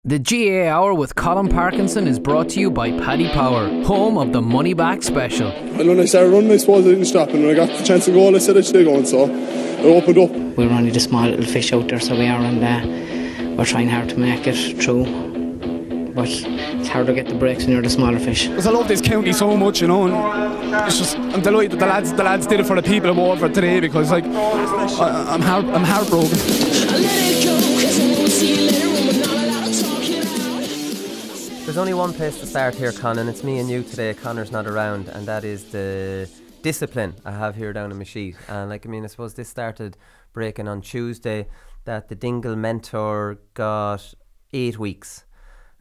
The GAA Hour with Colin Parkinson is brought to you by Paddy Power, home of the Money Back Special. And when I started running, I suppose I didn't stop, and when I got the chance to go, I said I should go, and so I opened up. We're only the small little fish out there, so we are, and we're trying hard to make it through. But it's hard to get the breaks when you're the smaller fish. Because I love this county so much, you know, and it's just, I'm delighted that the lads did it for the people I'm over today, because like I'm heartbroken. There's only one place to start here, Conán. It's me and you today. Connor's not around, and that is the discipline I have here down in my sheet. And I suppose this started breaking on Tuesday, that the Dingle mentor got 8 weeks.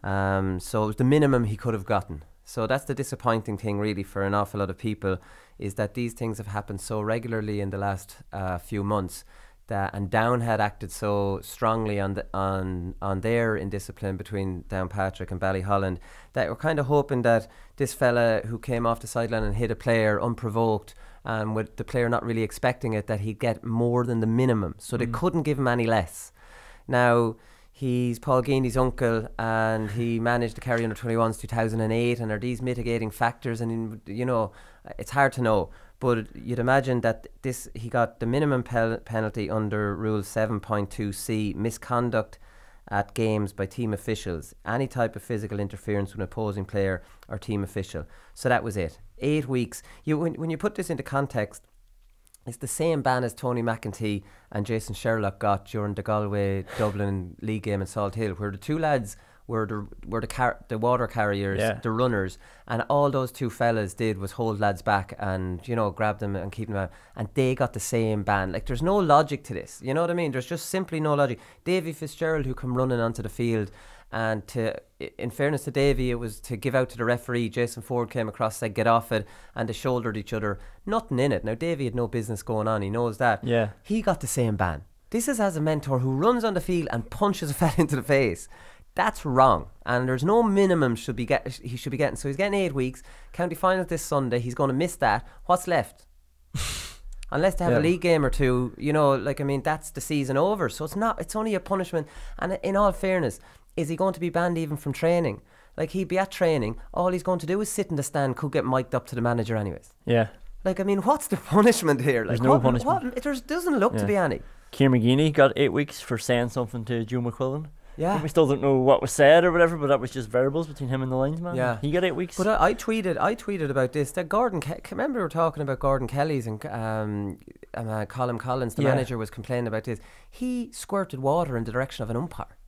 So it was the minimum he could have gotten. So that's the disappointing thing really for an awful lot of people, is that these things have happened so regularly in the last few months, and Down had acted so strongly on their indiscipline between Downpatrick and Ballyholland, that we're kind of hoping that this fella who came off the sideline and hit a player unprovoked, and with the player not really expecting it, that he'd get more than the minimum. So they couldn't give him any less. Now, he's Paul Geaney's uncle, and he managed to carry under 21s 2008, and are these mitigating factors? And it's hard to know, but you'd imagine that he got the minimum penalty under Rule 7.2c, misconduct at games by team officials, any type of physical interference with an opposing player or team official. So that was it. 8 weeks. When you put this into context, it's the same ban as Tony McEntee and Jason Sherlock got during the Galway-Dublin League game in Salt Hill, where the two lads were the water carriers, the runners, and all those two fellas did was hold lads back and, grab them and keep them out, and they got the same ban. Like, there's no logic to this, you know what I mean? There's just simply no logic. Davy Fitzgerald, who come running onto the field, and in fairness to Davy, it was to give out to the referee. Jason Ford came across, said get off it, and they shouldered each other. Nothing in it. Now, Davy had no business going on, he knows that. Yeah. He got the same ban. This is as a mentor who runs on the field and punches a fella into the face. That's wrong, and there's no minimum he should be getting. So he's getting 8 weeks. County finals this Sunday. He's going to miss that. What's left? Unless they have a league game or two, that's the season over. So it's only a punishment. And in all fairness, is he going to be banned even from training? Like, he'd be at training, all he's going to do is sit in the stand, could get mic'd up to the manager anyways. Yeah. What's the punishment here? There's no punishment. There doesn't look to be any. Kieran McGeeney got 8 weeks for saying something to Joe McQuillan. Yeah. We still don't know what was said or whatever, but that was just verbals between him and the linesman. Yeah. He got 8 weeks. But I tweeted about this, that remember we were talking about Gordon Kelly's, and Colin Collins, the manager, was complaining about this. He squirted water in the direction of an umpire,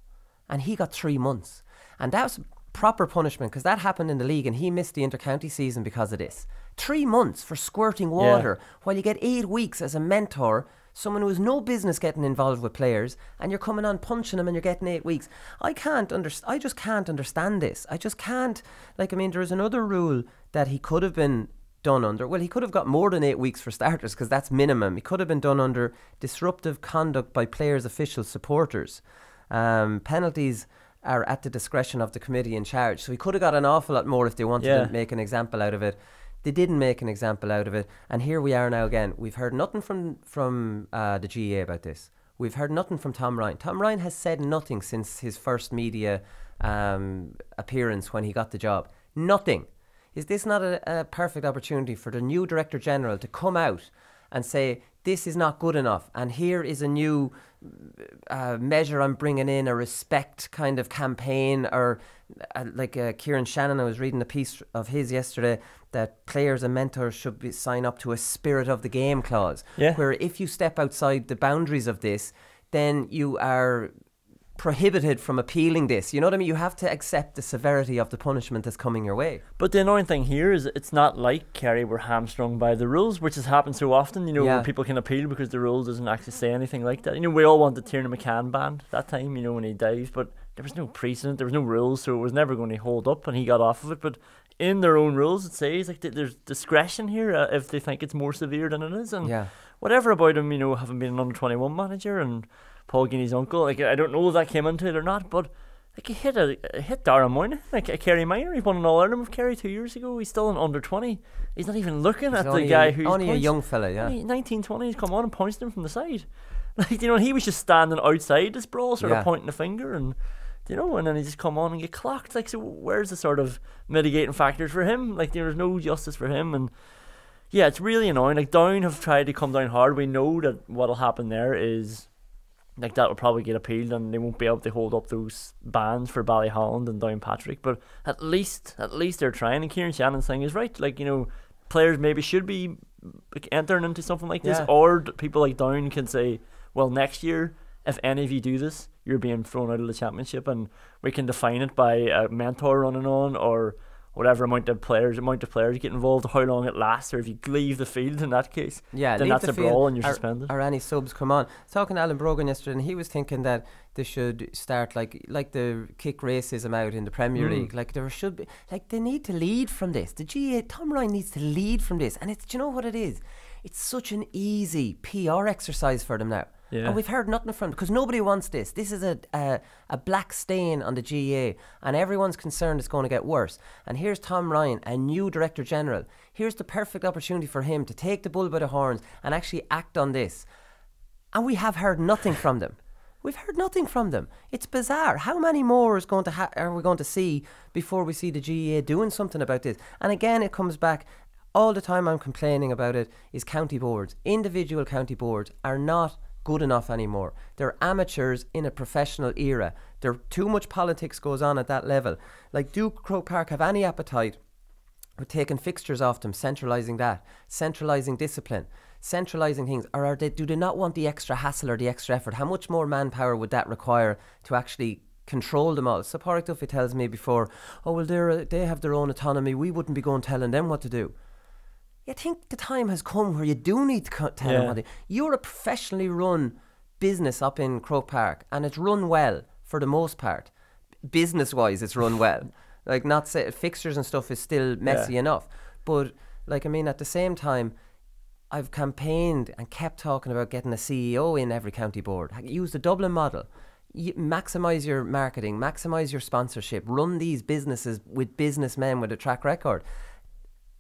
and he got 3 months. And that was proper punishment, because that happened in the league, and he missed the inter-county season because of this. 3 months for squirting water, while you get 8 weeks as a mentor, someone who has no business getting involved with players, and you're coming on punching them and you're getting 8 weeks. I just can't understand this. I just can't. There is another rule that he could have been done under. Well, he could have got more than 8 weeks for starters, because that's minimum. He could have been done under disruptive conduct by players, officials, supporters. Penalties are at the discretion of the committee in charge. So he could have got an awful lot more if they wanted to make an example out of it. They didn't make an example out of it, and here we are now again. We've heard nothing from the GAA about this. We've heard nothing from Tom Ryan. Tom Ryan has said nothing since his first media appearance when he got the job. Nothing. Is this not a perfect opportunity for the new Director General to come out and say, this is not good enough, and here is a new measure I'm bringing in, a respect kind of campaign, or Kieran Shannon, I was reading a piece of his yesterday, that players and mentors should sign up to a spirit of the game clause, where if you step outside the boundaries of this, then you are prohibited from appealing this. You know what I mean? You have to accept the severity of the punishment that's coming your way. But the annoying thing here is it's not like Kerry were hamstrung by the rules, which has happened so often, where people can appeal because the rules doesn't actually say anything like that. We all wanted Tiernan McCann banned that time, when he dived, but there was no precedent, there was no rules, so it was never going to hold up, and he got off of it. But in their own rules, it says there's discretion here if they think it's more severe than it is, and whatever about him, having been an under-21 manager and Paul Geaney's uncle, I don't know if that came into it or not, but he hit Dara Moynihan, a Kerry minor. He won an All-Ireland with Kerry 2 years ago. He's still an under-20. He's not even looking at the guy who's only a young fella, 19-20, he's come on and punched him from the side. He was just standing outside this brawl, sort of pointing a finger, and you know, and then he just come on and get clocked. Like, so where's the sort of mitigating factors for him? Like, there's no justice for him, and yeah, it's really annoying. Like, Down have tried to come down hard. We know that what'll happen there is, like, that will probably get appealed and they won't be able to hold up those bans for Ballyholland and Downpatrick. But at least they're trying. And Kieran Shannon's thing is right. Like, you know, players maybe should be like, entering into something like this, or people like Down can say, well, next year, if any of you do this, you're being thrown out of the championship, and we can define it by a mentor running on, or whatever amount of players get involved, how long it lasts, or if you leave the field in that case, then that's a brawl and you're suspended. Or any subs come on. Talking to Alan Brogan yesterday, and he was thinking that they should start like the kick racism out in the Premier League. Like, there should be, like, they need to lead from this. The GAA, Tom Ryan needs to lead from this, and it's, do you know what it is? It's such an easy PR exercise for them now. Yeah. And we've heard nothing from them because nobody wants this. This is a black stain on the GAA, and everyone's concerned it's going to get worse. And here's Tom Ryan, a new Director General. Here's the perfect opportunity for him to take the bull by the horns and actually act on this. And we have heard nothing from them. We've heard nothing from them. It's bizarre. How many more is going to are we going to see before we see the GAA doing something about this? And again, it comes back. All the time I'm complaining about it is county boards. Individual county boards are not good enough anymore. They're amateurs in a professional era. Too much politics goes on at that level. Like, do Croke Park have any appetite for taking fixtures off them, centralising that, centralising discipline, centralising things, or do they not want the extra hassle or the extra effort? How much more manpower would that require to actually control them all? So Pádraig Duffy tells me before, oh well, they have their own autonomy, we wouldn't be going telling them what to do. I think the time has come where you do need to tell them what to do. You're a professionally run business up in Croke Park, and it's run well for the most part. Business-wise, it's run well. Like, not say fixtures and stuff is still messy enough. But, like, I mean, at the same time, I've campaigned and kept talking about getting a CEO in every county board. Use the Dublin model. Maximise your marketing, maximise your sponsorship, run these businesses with businessmen with a track record,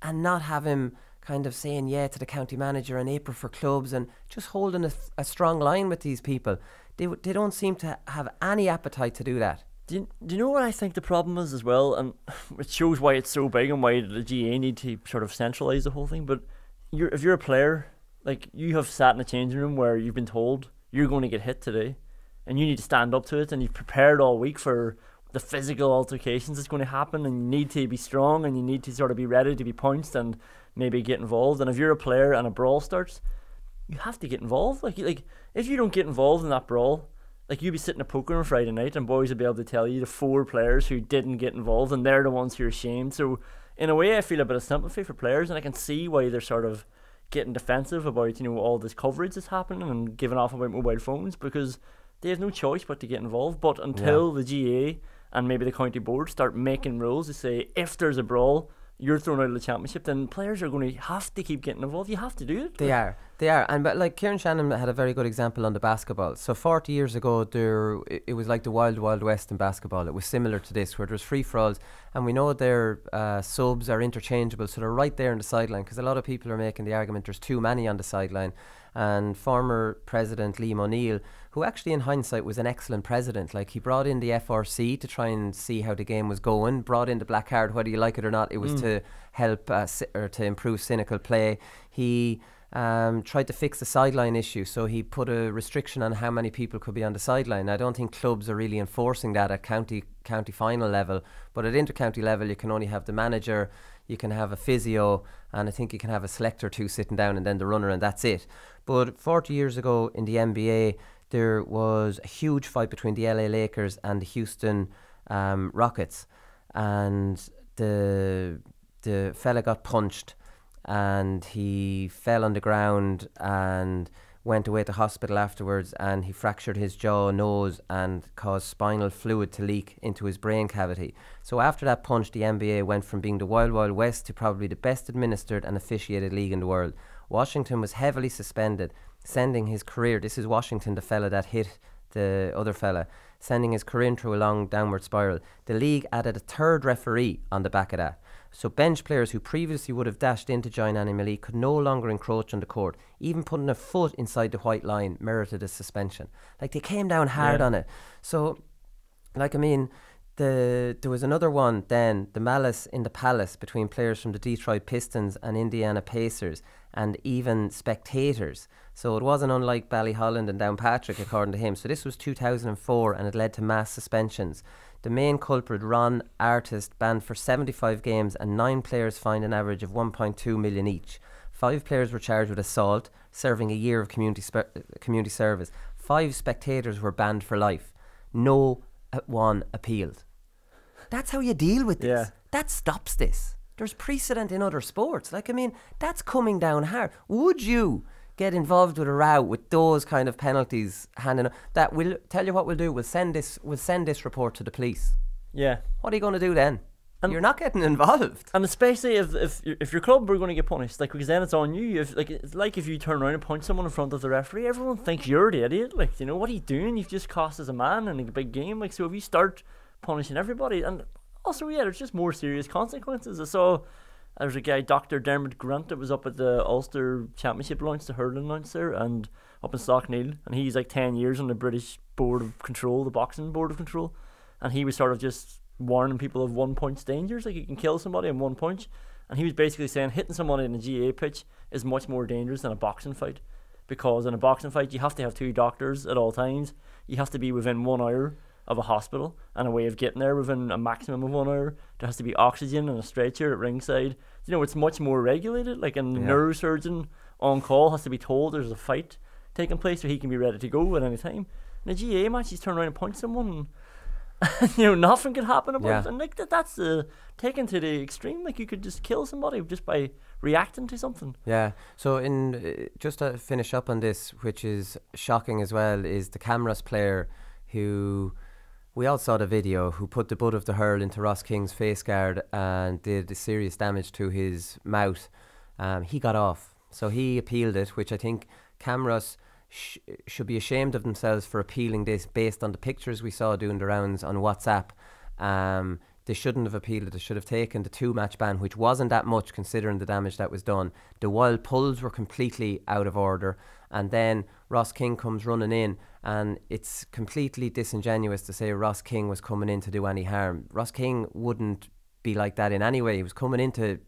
and not have him kind of saying to the county manager in April for clubs, and just holding a strong line with these people. They don't seem to have any appetite to do that. Do you know what I think the problem is as well? And it shows why it's so big and why the GAA need to sort of centralise the whole thing. But if you're a player, like, you have sat in a changing room where you've been told you're going to get hit today, and you need to stand up to it, and you've prepared all week for the physical altercations that's going to happen, and you need to be strong, and you need to sort of be ready to be pounced and maybe get involved. And if you're a player and a brawl starts, you have to get involved. Like if you don't get involved in that brawl, like, you'd be sitting at poker on Friday night and boys would be able to tell you the 4 players who didn't get involved, and they're the ones who are ashamed. So in a way, I feel a bit of sympathy for players, and I can see why they're sort of getting defensive about, you know, all this coverage that's happening and giving off about mobile phones, because they have no choice but to get involved. But until the GAA and maybe the county board start making rules to say, if there's a brawl, you're thrown out of the championship, then players are going to have to keep getting involved. You have to do it. They are. And but, like, Kieran Shannon had a very good example on the basketball. So 40 years ago, it was like the wild west in basketball. It was similar to this, where there was free-for-alls, and we know their subs are interchangeable, so they're right there on the sideline, because a lot of people are making the argument there's too many on the sideline. And former President Liam O'Neill, who actually in hindsight was an excellent president, like, he brought in the FRC to try and see how the game was going, brought in the black card, whether you like it or not. It was to help or to improve cynical play. He tried to fix the sideline issue, so he put a restriction on how many people could be on the sideline. I don't think clubs are really enforcing that at county final level, but at inter-county level you can only have the manager, you can have a physio, and I think you can have a selector or 2 sitting down, and then the runner, and that's it. But 40 years ago in the NBA, there was a huge fight between the LA Lakers and the Houston Rockets, and the fella got punched and he fell on the ground and went away to hospital afterwards, and he fractured his jaw, nose, and caused spinal fluid to leak into his brain cavity. So after that punch, the NBA went from being the wild west to probably the best administered and officiated league in the world. Washington was heavily suspended, sending his career, this is Washington, the fella that hit the other fella, sending his career through a long downward spiral. The league added a 3rd referee on the back of that. So bench players who previously would have dashed in to join Animal League could no longer encroach on the court. Even putting a foot inside the white line merited a suspension. Like, they came down hard on it. So Like, I mean, there was another one then, the malice in the palace between players from the Detroit Pistons and Indiana Pacers, and even spectators. So it wasn't unlike Ballyholland and Downpatrick, according to him. So this was 2004, and it led to mass suspensions. The main culprit, Ron Artist, banned for 75 games, and 9 players fined an average of 1.2 million each. 5 players were charged with assault, serving a year of community service. 5 spectators were banned for life. No one appealed. That's how you deal with this. Yeah. That stops this. There's precedent in other sports. Like, I mean, that's coming down hard. Would you get involved with a row with those kind of penalties handing that? We'll tell you what we'll do. We'll send this report to the police. Yeah. What are you going to do then? And you're not getting involved. And especially if your club are going to get punished, like, because then it's on you. It's like if you turn around and punch someone in front of the referee, everyone thinks you're the idiot. Like, you know, what are you doing? You've just cost us a man in a big game. Like, so if you start punishing everybody, and also, yeah, there's just more serious consequences. I saw there's a guy, Dr. Dermot Grant, that was up at the Ulster Championship launch, the hurling launch there, and up in Stockneil, and he's like 10 years on the British Board of Control, the boxing Board of Control, and he was sort of just warning people of 1 punch dangers, like you can kill somebody in 1 punch, and he was basically saying hitting somebody in a GAA pitch is much more dangerous than a boxing fight, because in a boxing fight you have to have 2 doctors at all times, you have to be within 1 hour of a hospital, and a way of getting there within a maximum of 1 hour. There has to be oxygen and a stretcher at ringside. You know, it's much more regulated. Like, a neurosurgeon on call has to be told there's a fight taking place so he can be ready to go at any time. In a GAA match, he's turn around and punch someone, and you know, nothing could happen about it. And like that's taken to the extreme. Like, you could just kill somebody just by reacting to something. Yeah. So just to finish up on this, which is shocking as well, is the Camross player who, we all saw the video, who put the butt of the hurl into Ross King's face guard and did serious damage to his mouth. He got off. So he appealed it, which I think Camross should be ashamed of themselves for appealing this based on the pictures we saw doing the rounds on WhatsApp. They shouldn't have appealed it. They should have taken the 2-match ban, which wasn't that much considering the damage that was done. The wild pulls were completely out of order, and then Ross King comes running in, and it's completely disingenuous to say Ross King was coming in to do any harm. Ross King wouldn't be like that in any way. He was coming in to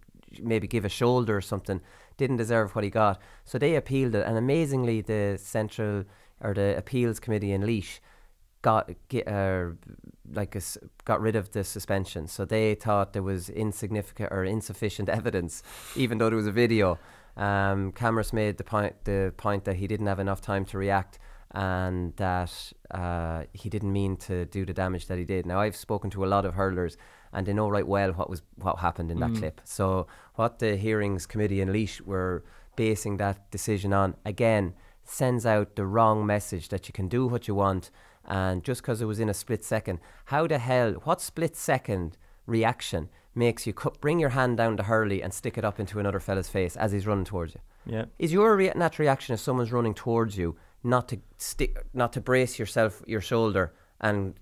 maybe give a shoulder or something. Didn't deserve what he got. So they appealed it, and amazingly the appeals committee in Laois got rid of the suspension. So they thought there was insignificant or insufficient evidence, even though there was a video. Camross made the point that he didn't have enough time to react, and that he didn't mean to do the damage that he did. Now, I've spoken to a lot of hurlers, and they know right well what happened in that clip. So what the hearings committee in Laois were basing that decision on, again, sends out the wrong message that you can do what you want, and just because it was in a split second, what split second reaction makes you bring your hand down to Hurley and stick it up into another fella's face as he's running towards you? Yeah. Is your natural reaction if someone's running towards you not to brace your shoulder and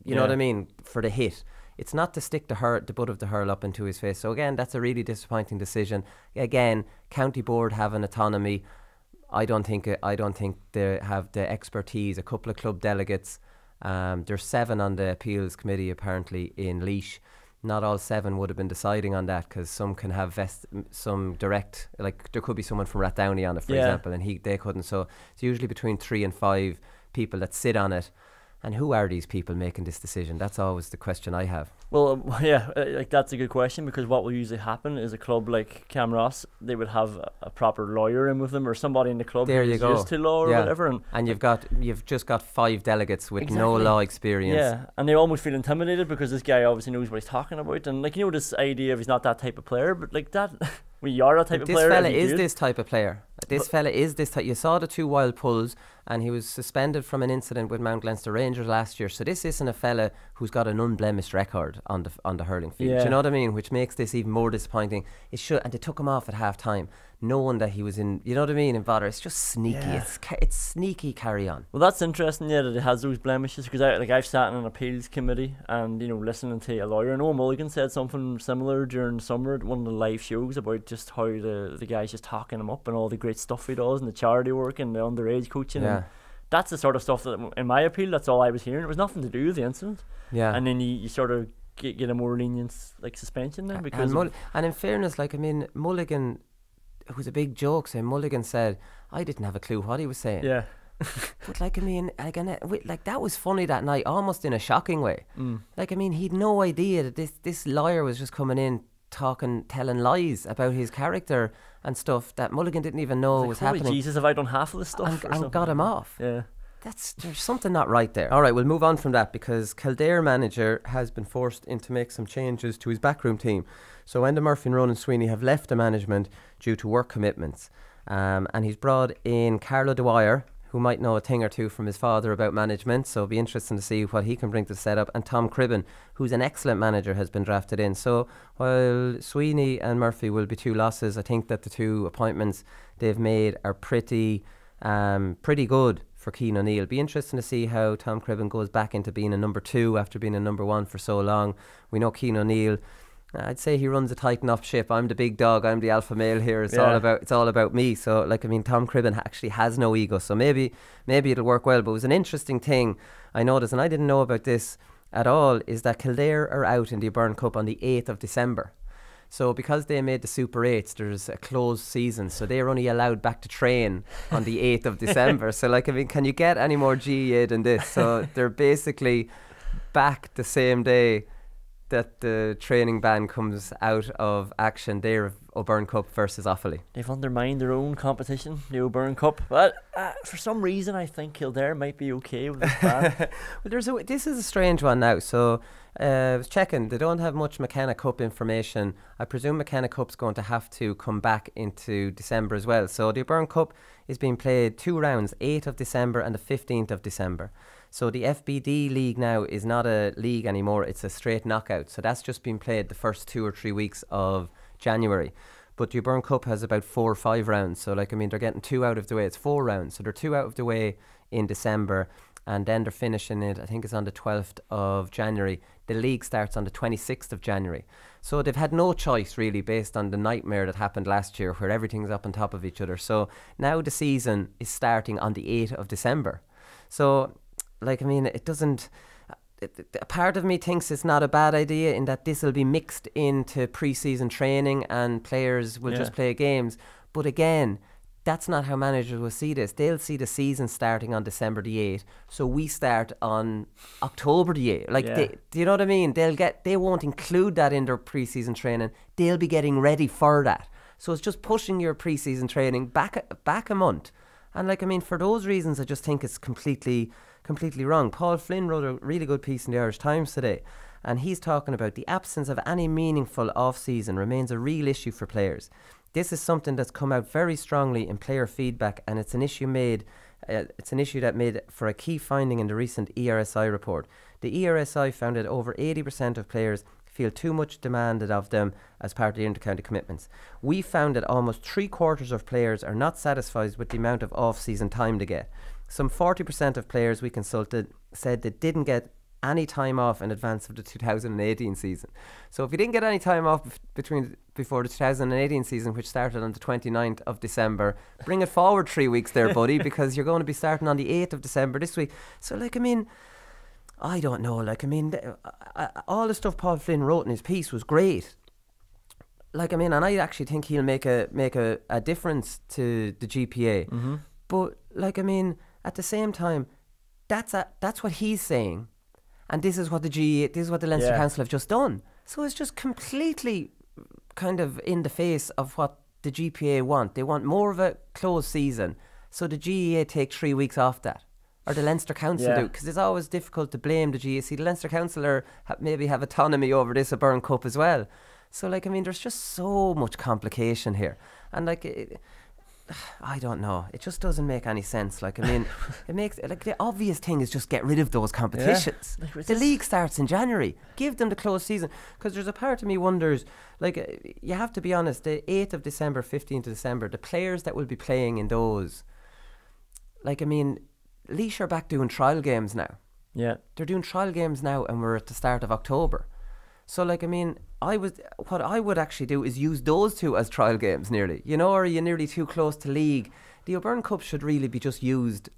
you know what I mean, for the hit? It's not to stick the butt of the hurl up into his face. So again, that's a really disappointing decision. Again, county board have an autonomy. I don't think they have the expertise. A couple of club delegates. There's 7 on the appeals committee apparently in Laois. Not all 7 would have been deciding on that, because some can have some direct, like there could be someone from Rathdowney on it, for example, and they couldn't. So it's usually between 3 and 5 people that sit on it. And who are these people making this decision? That's always the question I have. Well, like that's a good question, because what will usually happen is a club like Camross, they would have a proper lawyer in with them, or somebody in the club who's used to law or whatever. And you've just got 5 delegates with no law experience. Yeah, and they almost feel intimidated because this guy obviously knows what he's talking about, and like, you know, this idea of he's not that type of player, but like that. We are that type of player. This fella is this type of player. This fella is this type. You saw the 2 wild pulls, and he was suspended from an incident with Mount Leinster Rangers last year. So this isn't a fella who's got an unblemished record on the hurling field. Yeah. Do you know what I mean? Which makes this even more disappointing. And they took him off at half time, knowing that he was in. You know what I mean? In bother. It's just sneaky. Yeah. It's sneaky. Carry on. Well, that's interesting. Yeah, that it has those blemishes, because I've sat in an appeals committee and, you know, listening to a lawyer. I know Mulligan said something similar during the summer at one of the live shows about just how the guy's just talking him up and all the great stuff he does and the charity work and the underage coaching. Yeah. And that's the sort of stuff that, in my appeal, that's all I was hearing. It was nothing to do with the incident. Yeah. And then you sort of get a more lenient like suspension then because and in fairness, like I mean, Mulligan, it was a big joke saying Mulligan said I didn't have a clue what he was saying. Yeah. But like I mean, like that was funny that night, almost in a shocking way. Like I mean, he'd no idea that this lawyer was just coming in telling lies about his character and stuff that Mulligan didn't even know was happening. Jesus, have I done half of this stuff? And got him off. Yeah. There's something not right there. All right, we'll move on from that because Kildare manager has been forced in to make some changes to his backroom team. So Enda Murphy and Ronan Sweeney have left the management due to work commitments. And he's brought in Carlo Dwyer, who might know a thing or two from his father about management, so it'll be interesting to see what he can bring to the setup. And Tom Cribben, who's an excellent manager, has been drafted in. So while Sweeney and Murphy will be 2 losses, I think that the 2 appointments they've made are pretty good for Cian O'Neill. It'll be interesting to see how Tom Cribben goes back into being a number 2 after being a number 1 for so long. We know Cian O'Neill, I'd say he runs a tight enough ship. I'm the big dog, I'm the alpha male here. It's all about me. So like I mean, Tom Cribben actually has no ego, so maybe it'll work well. But it was an interesting thing I noticed, and I didn't know about this at all, is that Kildare are out in the O'Byrne Cup on the 8th of December. So because they made the Super 8s, there's a closed season, so they're only allowed back to train on the 8th of December. So like I mean, can you get any more GAA than this? So they're basically back the same day that the training ban comes out of action there, O'Byrne Cup versus Offaly. They've undermined their own competition, the O'Byrne Cup. But for some reason, I think Kildare might be okay with this ban. Well, this is a strange one now. So I was checking, they don't have much McKenna Cup information. I presume McKenna Cup's going to have to come back into December as well. So the O'Byrne Cup is being played 2 rounds, 8th of December and the 15th of December. So the FBD league now is not a league anymore, it's a straight knockout. So that's just been played the first 2 or 3 weeks of January. But the O'Byrne Cup has about 4 or 5 rounds. So like I mean, they're getting 2 out of the way. It's 4 rounds. So they're 2 out of the way in December. And then they're finishing it, I think it's on the 12th of January. The league starts on the 26th of January. So they've had no choice really based on the nightmare that happened last year where everything's up on top of each other. So now the season is starting on the 8th of December. So like I mean, it doesn't. A part of me thinks it's not a bad idea in that this will be mixed into pre-season training and players will just play games. But again, that's not how managers will see this. They'll see the season starting on December the 8th, so we start on October the 8th. Like, do you know what I mean? They won't include that in their pre-season training. They'll be getting ready for that. So it's just pushing your pre-season training back a month. And like I mean, for those reasons, I just think it's completely wrong. Paul Flynn wrote a really good piece in the Irish Times today, and he's talking about the absence of any meaningful off-season remains a real issue for players. This is something that's come out very strongly in player feedback, and it's an issue that made for a key finding in the recent ERSI report. The ERSI found that over 80% of players feel too much demanded of them as part of the inter-county commitments. We found that almost 3/4 of players are not satisfied with the amount of off-season time they get. Some 40% of players we consulted said they didn't get any time off in advance of the 2018 season. So if you didn't get any time off before the 2018 season, which started on the 29th of December, bring it forward 3 weeks there, buddy, because you're going to be starting on the 8th of December this week. So like I mean, I don't know, like I mean, all the stuff Paul Flynn wrote in his piece was great. Like I mean, and I actually think he'll make a difference to the GPA. Mm-hmm. But like I mean, at the same time, that's what he's saying, and this is what the Leinster Council have just done. So it's just completely kind of in the face of what the GPA want. They want more of a closed season, so the GAA take 3 weeks off that. Or the Leinster Council do, because it's always difficult to blame the GAA. See, the Leinster Council maybe have autonomy over this O'Byrne Cup as well. So, like, I mean, there's just so much complication here. And, like, I don't know. It just doesn't make any sense. Like, I mean, it makes, like, the obvious thing is just get rid of those competitions. Yeah. The league starts in January. Give them the closed season. Because there's a part of me wonders, like, you have to be honest, the 8th of December, 15th of December, the players that will be playing in those, like, I mean, Laois are back doing trial games now. Yeah. They're doing trial games now, and we're at the start of October. So, like, I mean, what I would actually do is use those two as trial games nearly. You know, or are you nearly too close to league? The O'Byrne Cup should really be just used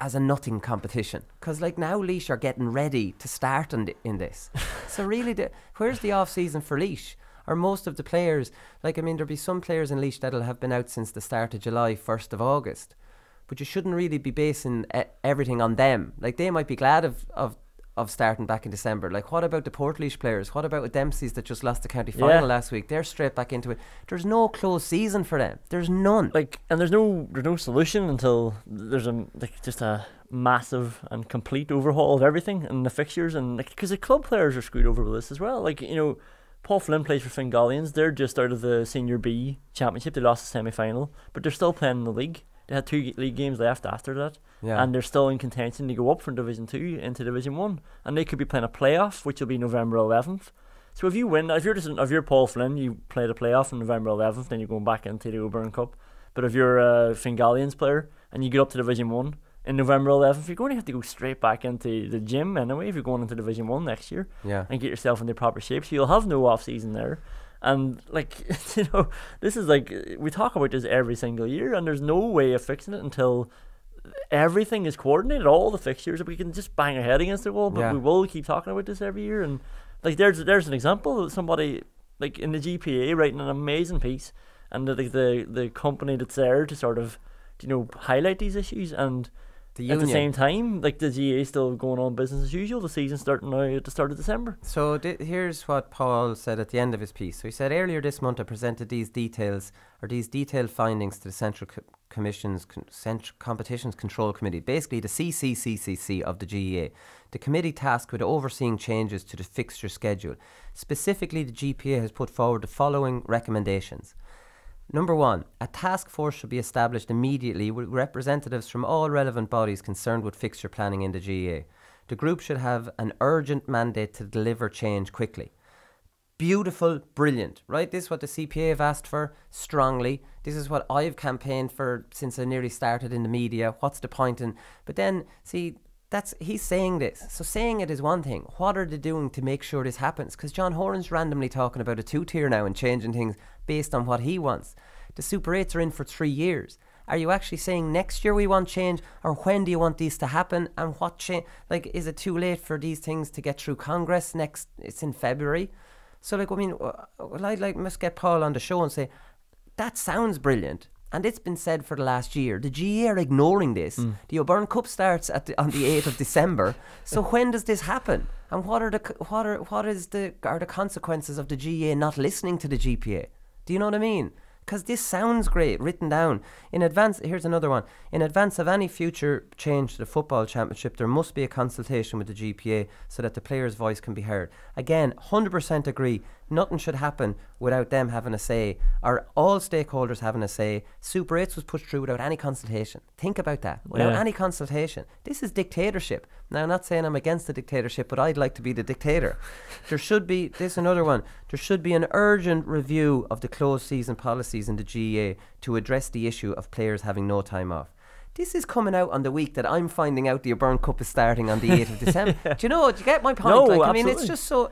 as a nothing competition, because like now Laois are getting ready to start in this. So really, where's the off season for Laois? Or most of the players, like I mean, there'll be some players in Laois that'll have been out since the start of July, 1st of August. But you shouldn't really be basing everything on them. Like they might be glad of starting back in December. Like what about the Portlaoise players? What about Dempsey's that just lost the county final last week? They're straight back into it. There's no close season for them. There's none. Like, and there's no solution until there's just a massive and complete overhaul of everything and the fixtures, and like because the club players are screwed over with this as well. Like, you know, Paul Flynn plays for Fingollians. They're just out of the Senior B Championship. They lost the semi-final, but they're still playing in the league. They had 2 league games left after that, and they're still in contention to go up from Division 2 into Division 1, and they could be playing a playoff, which will be November 11th. So if you win, if you're Paul Flynn, you play the playoff on November 11th, then you're going back into the O'Byrne Cup. But if you're a Fingollians player and you get up to Division 1 in November 11th, you're going to have to go straight back into the gym anyway if you're going into Division 1 next year, and get yourself into proper shape. So you'll have no off season there. And like, you know, this is like, we talk about this every single year, and there's no way of fixing it until everything is coordinated, all the fixtures. We can just bang our head against the wall, but we will keep talking about this every year. And like, there's an example of somebody like in the GPA writing an amazing piece, and the company that's there to sort of, you know, highlight these issues, and at the same time, like the GAA still going on business as usual. The season starting now at the start of December. So here's what Paul said at the end of his piece. So he said, earlier this month I presented these detailed findings to the Central Commission's Central Competitions Control Committee, basically the CCCCC of the GAA. The committee tasked with overseeing changes to the fixture schedule. Specifically, the GPA has put forward the following recommendations. Number 1, a task force should be established immediately with representatives from all relevant bodies concerned with fixture planning in the GAA. The group should have an urgent mandate to deliver change quickly. Beautiful, brilliant, right? This is what the CPA have asked for strongly. This is what I've campaigned for since I nearly started in the media. What's the point in? But then, see, he's saying this. So saying it is one thing. What are they doing to make sure this happens? Because John Horan's randomly talking about a 2-tier now and changing things based on what he wants. The Super 8s are in for 3 years. Are you actually saying next year we want change, or when do you want these to happen, and what change? Like, is it too late for these things to get through Congress next? It's in February. So like, I mean, I must get Paul on the show and say, that sounds brilliant. And it's been said for the last year. The GAA are ignoring this. The O'Byrne Cup starts on the 8th of December. So when does this happen? And what are the consequences of the GAA not listening to the GPA? Do you know what I mean? Because this sounds great, written down. In advance, here's another one. In advance of any future change to the football championship, there must be a consultation with the GPA so that the player's voice can be heard. Again, 100% agree. Nothing should happen without them having a say, or all stakeholders having a say. Super 8s was pushed through without any consultation. Think about that. Without any consultation. This is dictatorship. Now, I'm not saying I'm against the dictatorship, but I'd like to be the dictator. There should be, this is another one, there should be an urgent review of the closed season policies in the GAA to address the issue of players having no time off. This is coming out on the week that I'm finding out the O'Byrne Cup is starting on the 8th of December. Do you get my point? No, like, absolutely. I mean, it's just so...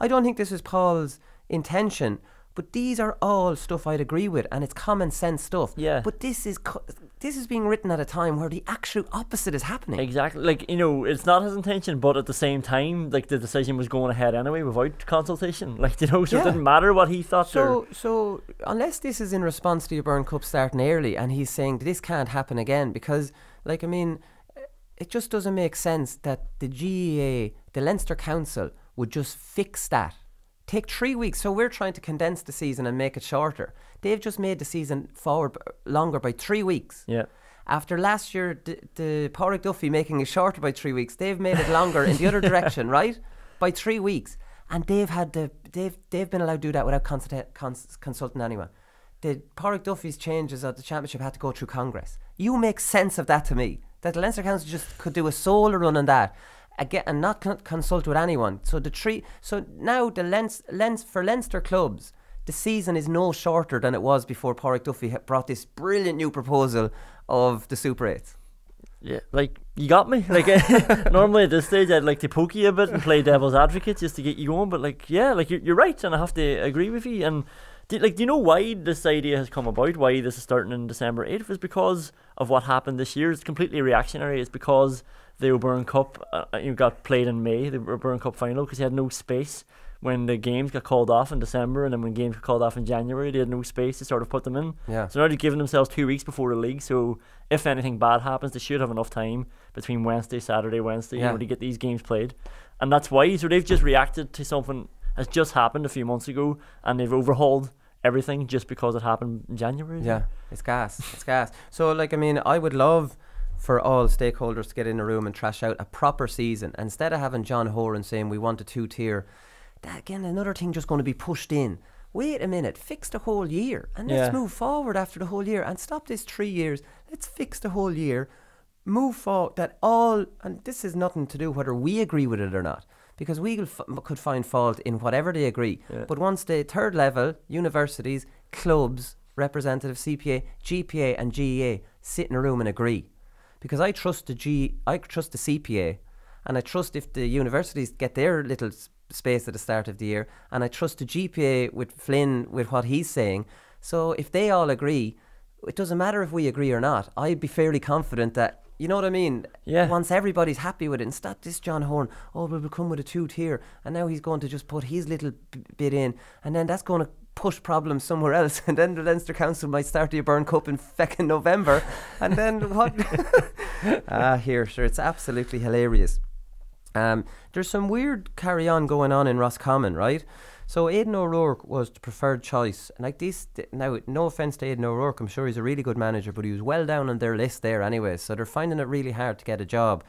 I don't think this is Paul's intention, but these are all stuff I'd agree with, and it's common sense stuff. Yeah. But this is being written at a time where the actual opposite is happening. Exactly. Like, you know, it's not his intention, but at the same time, like, the decision was going ahead anyway without consultation. Like, you know, so it didn't matter what he thought. So unless this is in response to the O'Byrne Cup starting early, and he's saying this can't happen again, because, like, I mean, it just doesn't make sense that the GAA, the Leinster Council, would just fix that. Take 3 weeks. So we're trying to condense the season and make it shorter. They've just made the season forward longer by 3 weeks. Yeah. After last year, the Pádraig Duffy making it shorter by 3 weeks, they've made it longer in the other direction, right? By 3 weeks. And they've been allowed to do that without consulting anyone. The Pádraig Duffy's changes at the championship had to go through Congress. You make sense of that to me. That the Leinster Council just could do a solo run on that. Again, and not consult with anyone. So now for Leinster clubs, the season is no shorter than it was before Pádraig Duffy brought this brilliant new proposal of the Super 8s. Yeah, like, you got me. Like, normally at this stage I'd like to poke you a bit and play devil's advocate just to get you going, but like, yeah, like, you're right, and I have to agree with you. And Do you know why this idea has come about? Why this is starting in December 8th? Is because of what happened this year. It's completely reactionary. It's because the O'Byrne Cup got played in May, the O'Byrne Cup final, because he had no space when the games got called off in December, and then when games got called off in January, they had no space to sort of put them in. Yeah. So now they're giving themselves 2 weeks before the league, so if anything bad happens, they should have enough time between Saturday, Wednesday, to get these games played. And that's why. So they've just reacted to something that's just happened a few months ago, and they've overhauled everything just because it happened in January. Yeah, it's gas. It's gas. So, I would love for all stakeholders to get in a room and trash out a proper season. Instead of having John Horan saying we want a 2-tier, that again, another thing just going to be pushed in. Wait a minute, fix the whole year and let's move forward after the whole year and stop this 3 years. Let's fix the whole year, move forward. And this is nothing to do whether we agree with it or not, because we could find fault in whatever they agree. Yeah. But once the third level, universities, clubs, representative CPA, GPA and GEA sit in a room and agree. Because I trust the CPA, and I trust if the universities get their little space at the start of the year, and I trust the GPA with Flynn with what he's saying. So if they all agree, it doesn't matter if we agree or not. I'd be fairly confident that, you know what I mean? Yeah. Once everybody's happy with it, and stop this John Horn, we'll come with a 2-tier, and now he's going to just put his little bit in, and then that's going to push problems somewhere else, and then the Leinster Council might start the O'Byrne Cup in feckin' November, and then what? Sure, it's absolutely hilarious. There's some weird carry-on going on in Roscommon, right? So Aidan O'Rourke was the preferred choice. And now, no offence to Aidan O'Rourke, I'm sure he's a really good manager, but he was well down on their list there anyway. So they're finding it really hard to get a job.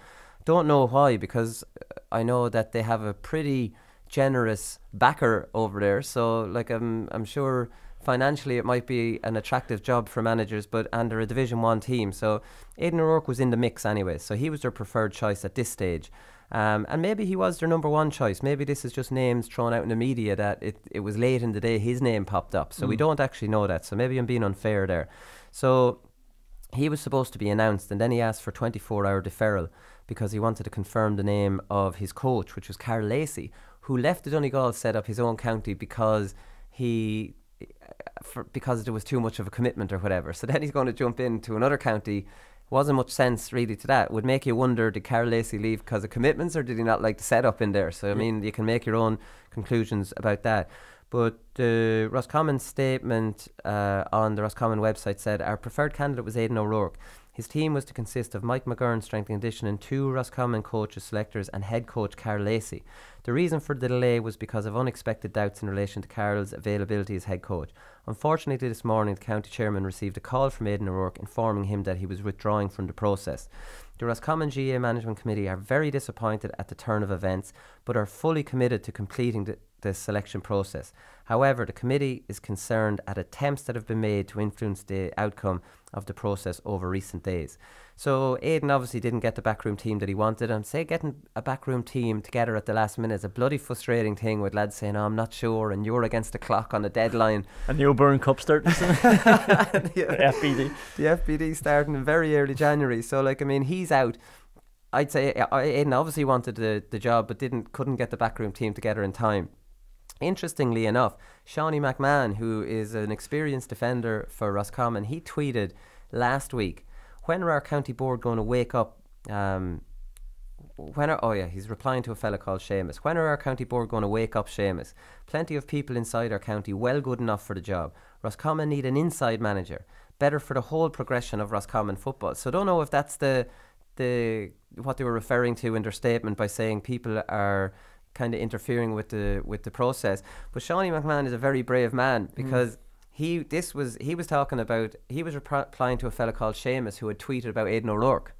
Don't know why, because I know that they have a pretty generous backer over there. So I'm sure financially it might be an attractive job for managers, and they're a Division 1 team. So Aidan O'Rourke was in the mix anyway. So he was their preferred choice at this stage. And maybe he was their number one choice. Maybe this is just names thrown out in the media that it was late in the day his name popped up. So we don't actually know that. So maybe I'm being unfair there. So he was supposed to be announced, and then he asked for 24-hour deferral because he wanted to confirm the name of his coach, which was Carl Lacey, who left the Donegal, set up his own county because there was too much of a commitment or whatever. So then he's going to jump into another county. Wasn't much sense really to that. Would make you wonder, did Carl Lacey leave because of commitments, or did he not like the setup in there? So I mean, you can make your own conclusions about that. But the Roscommon statement on the Roscommon website said our preferred candidate was Aidan O'Rourke. His team was to consist of Mike McGurn, strength and conditioning, 2 Roscommon coaches, selectors, and head coach Carl Lacey. The reason for the delay was because of unexpected doubts in relation to Carl's availability as head coach. Unfortunately, this morning, the county chairman received a call from Aidan O'Rourke informing him that he was withdrawing from the process. The Roscommon GAA Management Committee are very disappointed at the turn of events, but are fully committed to completing the selection process. However, the committee is concerned at attempts that have been made to influence the outcome of the process over recent days. So Aidan obviously didn't get the backroom team that he wanted, and getting a backroom team together at the last minute is a bloody frustrating thing, with lads saying, I'm not sure, and you're against the clock on the deadline. And the O'Byrne Cup starting. The FBD. The FBD starting in very early January. So he's out. I'd say Aidan obviously wanted the job, but couldn't get the backroom team together in time. Interestingly enough, Shawnee McMahon, who is an experienced defender for Roscommon, he tweeted last week, when are our county board going to wake up? He's replying to a fella called Seamus. When are our county board going to wake up, Seamus? Plenty of people inside our county well good enough for the job. Roscommon need an inside manager, better for the whole progression of Roscommon football. So I don't know if that's the what they were referring to in their statement by saying people are kind of interfering with the process. But Shawnee McMahon is a very brave man, because he was replying to a fella called Seamus who had tweeted about Aidan O'Rourke.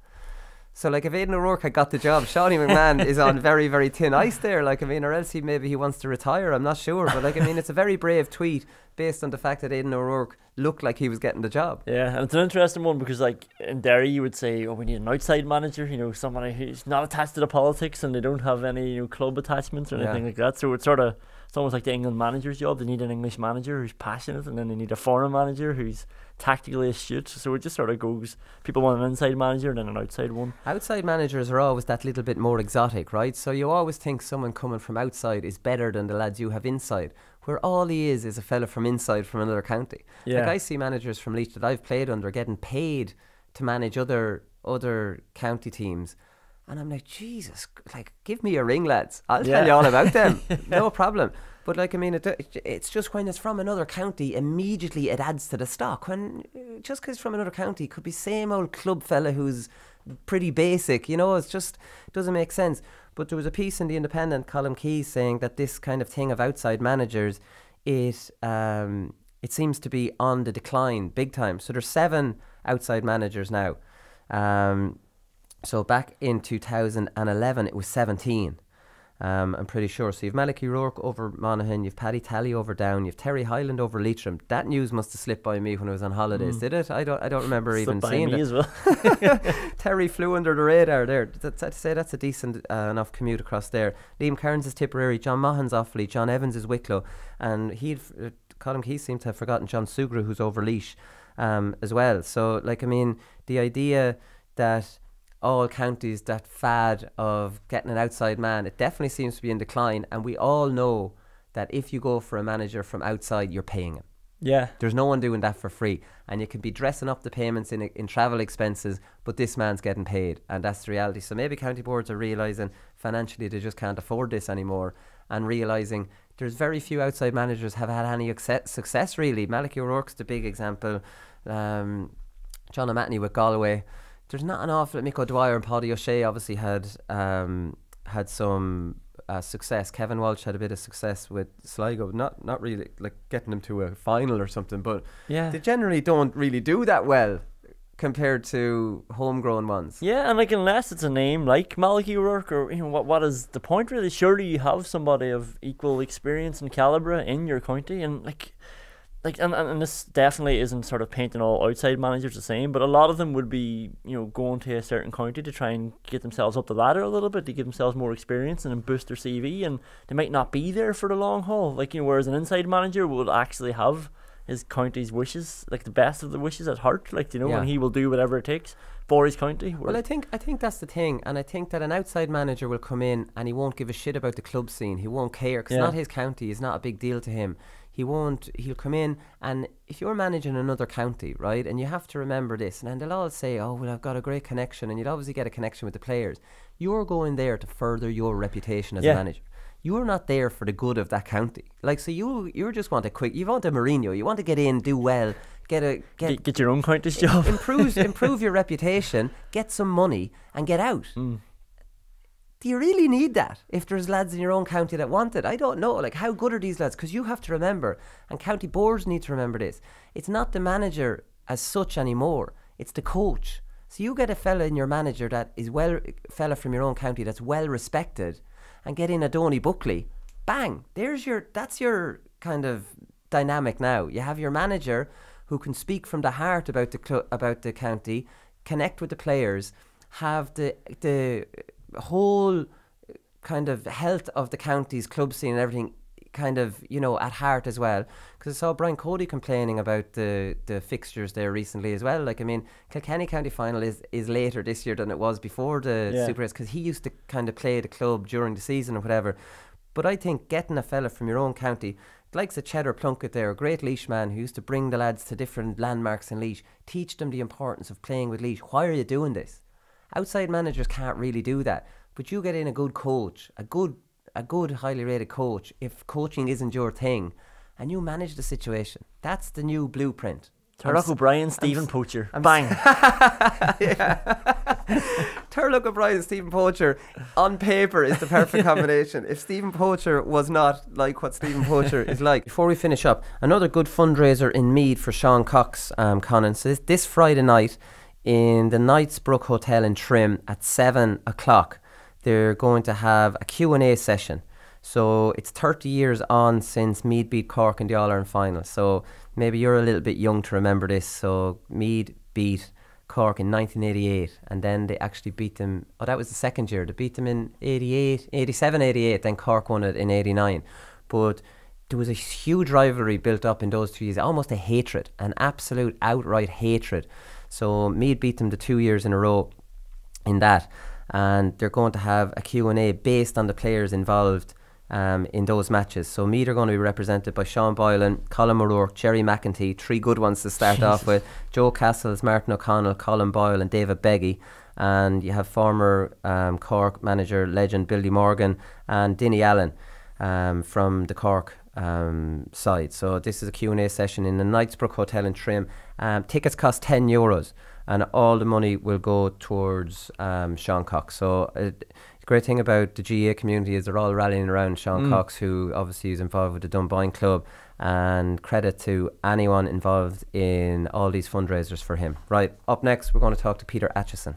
So if Aidan O'Rourke had got the job, Shawnee McMahon is on very, very thin ice there. Or else maybe he wants to retire, I'm not sure. But it's a very brave tweet based on the fact that Aidan O'Rourke looked like he was getting the job. Yeah, and it's an interesting one because in Derry you would say, we need an outside manager, somebody who's not attached to the politics and they don't have any club attachments or anything like that. So it's almost like the England manager's job. They need an English manager who's passionate, and then they need a foreign manager who's tactically astute. So it just sort of goes, people want an inside manager and then an outside one. Outside managers are always that little bit more exotic, right? So you always think someone coming from outside is better than the lads you have inside, where all he is a fella from inside from another county. Yeah. Like I see managers from Leach that I've played under getting paid to manage other county teams. And I'm like, Jesus, like, give me a ring, lads. I'll tell you all about them. No problem. But, like, I mean, it's just when it's from another county, immediately it adds to the stock. When just because it's from another county, it could be same old club fella who's pretty basic, you know, it doesn't make sense. But there was a piece in the Independent, Colm Keys, saying that this kind of thing of outside managers, it seems to be on the decline big time. So there's 7 outside managers now. So back in 2011, it was 17. I'm pretty sure. So you've Malachy Rourke over Monaghan, you've Paddy Tally over Down, you've Terry Hyland over Leitrim. That news must have slipped by me when I was on holidays, did it? I don't remember even seeing it. As well. Terry flew under the radar there. I'd say that's a decent enough commute across there. Liam Cairns is Tipperary, John Mahon's Offaly, John Evans is Wicklow, and Colm Keys seemed to have forgotten John Sugrue, who's over Laois as well. So, like, I mean, the idea that all counties, that fad of getting an outside man, it definitely seems to be in decline. And we all know that if you go for a manager from outside, you're paying him. Yeah. There's no one doing that for free. And you can be dressing up the payments in travel expenses, but this man's getting paid. And that's the reality. So maybe county boards are realising financially they just can't afford this anymore, and realising there's very few outside managers have had any success really. Malachy O'Rourke's the big example. John O'Matney with Galway. There's not an awful. Mick O'Dwyer and Paddy O'Shea obviously had some success. Kevin Walsh had a bit of success with Sligo, not really like getting them to a final or something, but they generally don't really do that well compared to homegrown ones. Yeah, and like unless it's a name like Malachy O'Rourke, or you know, what is the point really? Surely you have somebody of equal experience and calibre in your county, and like and this definitely isn't sort of painting all outside managers the same, but a lot of them would be, you know, going to a certain county to try and get themselves up the ladder a little bit, to give themselves more experience and then boost their CV, and they might not be there for the long haul. Like, you know, whereas an inside manager would actually have his county's wishes, like the best of the wishes at heart, like, you know, and he will do whatever it takes for his county. Well, I think that's the thing, and I think that an outside manager will come in and he won't give a shit about the club scene. He won't care, because not his county is not a big deal to him. He'll come in, and if you're managing another county, right, and you have to remember this, and they'll all say, oh, well, I've got a great connection, and you'd obviously get a connection with the players. You're going there to further your reputation as a manager. You're not there for the good of that county. Like, so you just want you want a Mourinho, you want to get in, do well, get your own county's job. improve your reputation, get some money, and get out. Do you really need that if there's lads in your own county that want it? I don't know. Like, how good are these lads? Because you have to remember, and county boards need to remember this, it's not the manager as such anymore, it's the coach. So you get a fella in your manager that is fella from your own county that's well respected, and get in a Donny Buckley, bang, that's your kind of dynamic now. You have your manager who can speak from the heart about the county, connect with the players, have the whole kind of health of the county's club scene and everything kind of, you know, at heart as well. Because I saw Brian Cody complaining about the fixtures there recently as well. Like, I mean, Kilkenny County Final is later this year than it was before the Super 8s, because he used to kind of play the club during the season or whatever. But I think getting a fella from your own county, like the Cheddar Plunkett there, a great Laois man who used to bring the lads to different landmarks in Laois, teach them the importance of playing with Laois. Why are you doing this? Outside managers can't really do that, but you get in a good coach, a good highly rated coach, if coaching isn't your thing, and you manage the situation. That's the new blueprint. Turlock O'Brien, Stephen Poacher. Bang. Turlock O'Brien, Stephen Poacher, on paper is the perfect combination. If Stephen Poacher was not like what Stephen Poacher is like. Before we finish up, another good fundraiser in Meath for Sean Cox, Conán. So this Friday night, in the Knightsbrook Hotel in Trim at 7 o'clock, they're going to have a Q&A session. So it's 30 years on since Meath beat Cork in the All-Ireland final. So maybe you're a little bit young to remember this. So Meath beat Cork in 1988, and then they actually beat them. Oh, that was the second year. They beat them in 87, 88. Then Cork won it in 89. But there was a huge rivalry built up in those 2 years, almost a hatred, an absolute outright hatred. So Meath beat them the 2 years in a row. in that, and they're going to have a Q&A based on the players involved in those matches. So Meath are going to be represented by Sean Boylan, Colin O'Rourke, Jerry McEntee, 3 good ones to start off with, Joe Castles, Martin O'Connell, Colin Boyle and David Beggy. And you have former Cork manager legend Billy Morgan and Dinny Allen from the Cork side. So this is a Q&A session in the Knightsbrook Hotel in Trim. Tickets cost €10 and all the money will go towards Sean Cox. So the great thing about the GAA community is they're all rallying around Sean Cox, who obviously is involved with the Dunboyne Club, and credit to anyone involved in all these fundraisers for him. Right, up next we're going to talk to Peter Acheson.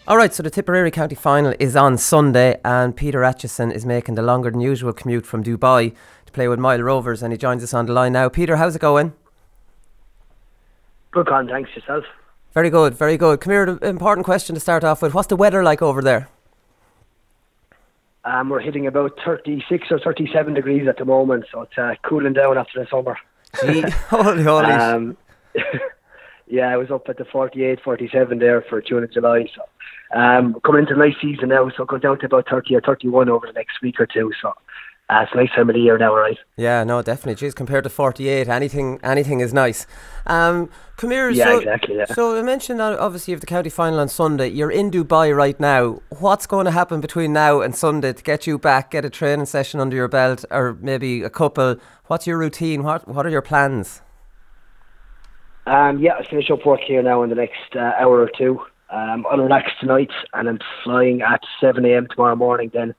Alright, so the Tipperary County Final is on Sunday, and Peter Acheson is making the longer than usual commute from Dubai to play with Mile Rovers, and he joins us on the line now. Peter, how's it going? Good, Con, thanks. Yourself? Very good, very good. Come here, the important question to start off with. What's the weather like over there? We're hitting about 36 or 37 degrees at the moment, so it's cooling down after the summer. Gee, holy yeah, I was up at the 48, 47 there for June and July. So coming into the nice season now, so it goes down to about 30 or 31 over the next week or two. So it's a nice time of the year now, right? Yeah, no, definitely. Jeez, compared to 48, anything is nice. Come here. Yeah, exactly. Yeah. So I mentioned obviously you have the county final on Sunday. You're in Dubai right now. What's going to happen between now and Sunday to get you back, get a training session under your belt, or maybe a couple? What's your routine? What are your plans? I finish up work here now in the next hour or two. I'll relax tonight, and I'm flying at 7 a.m. tomorrow morning then.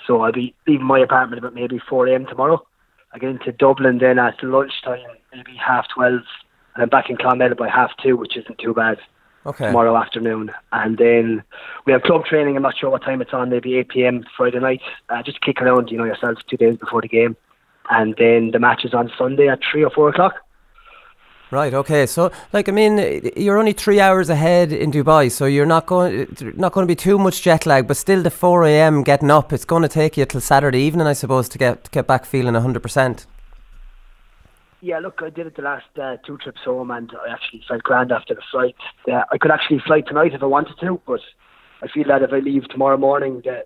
So I'll be leaving my apartment about maybe 4 a.m. tomorrow. I get into Dublin then at lunchtime, maybe 12:30, and I'm back in Clonmel by 2:30, which isn't too bad. Okay. Tomorrow afternoon. And then we have club training. I'm not sure what time it's on, maybe 8 p.m. Friday night. Just kick around, yourselves 2 days before the game. And then the match is on Sunday at 3 or 4 o'clock. Right, okay. So, you're only 3 hours ahead in Dubai, so you're not going to be too much jet lag, but still the 4 a.m. getting up, it's going to take you till Saturday evening, I suppose, to get back feeling 100%. Yeah, look, I did it the last 2 trips home, and I actually felt grand after the flight. I could actually fly tonight if I wanted to, but I feel that if I leave tomorrow morning, there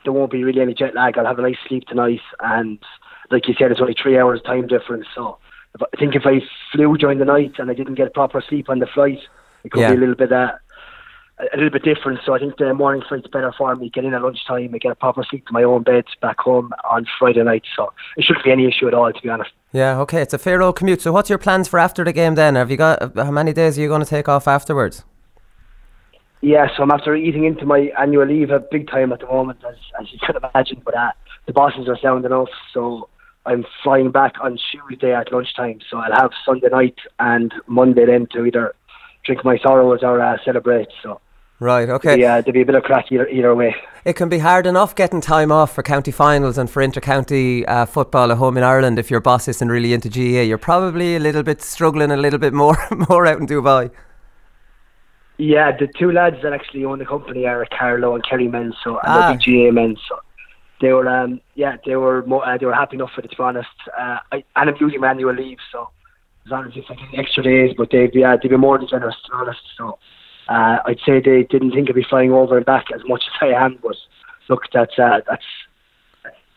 won't be really any jet lag. I'll have a nice sleep tonight, and like you said, it's only 3 hours time difference, so I think if I flew during the night and I didn't get proper sleep on the flight, it could be a little bit different. So I think the morning flight's better for me. Get in at lunchtime, I get a proper sleep to my own bed back home on Friday night. So it shouldn't be any issue at all, to be honest. Yeah, okay, it's a fair old commute. So what's your plans for after the game then? Have you got how many days are you going to take off afterwards? Yeah, so I'm after eating into my annual leave a big time at the moment, as you could imagine. But the bosses are sound enough, so I'm flying back on Tuesday at lunchtime, so I'll have Sunday night and Monday then to either drink my sorrows or celebrate. So right, okay. There'll be a bit of crack either way. It can be hard enough getting time off for county finals and for inter-county football at home in Ireland if your boss isn't really into GAA. You're probably a little bit struggling a little bit more out in Dubai. Yeah, the 2 lads that actually own the company are Carlo and Kerry men, and they're big GAA men, so they were happy enough with it, to be honest. And I'm using my annual leave, so as long as it's like extra days, but they'd be more than generous, to be honest. So I'd say they didn't think I'd be flying over and back as much as I am, but look, that's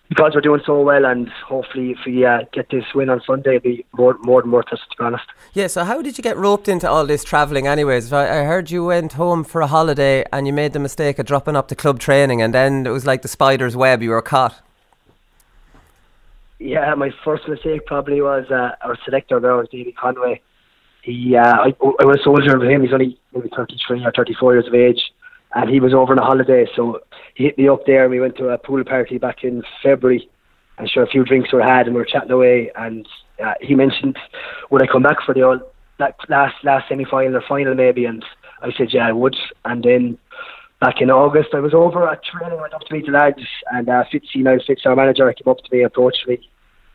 because we're doing so well, and hopefully if we get this win on Sunday, it'll be more than worth it, to be honest. Yeah, so how did you get roped into all this travelling anyways? I heard you went home for a holiday and you made the mistake of dropping up to club training, and then it was like the spider's web, you were caught. Yeah, my first mistake probably was our selector there, Davy Conway. I was a soldier with him. He's only maybe 33 or 34 years of age, and he was over on a holiday, so he hit me up there. We went to a pool party back in February, and sure, a few drinks were had and we were chatting away, and he mentioned, would I come back for the last semi-final or final maybe, and I said yeah, I would. And then back in August I was over at training, went up to meet the lads, and Fitz, our manager, came up to me, approached me,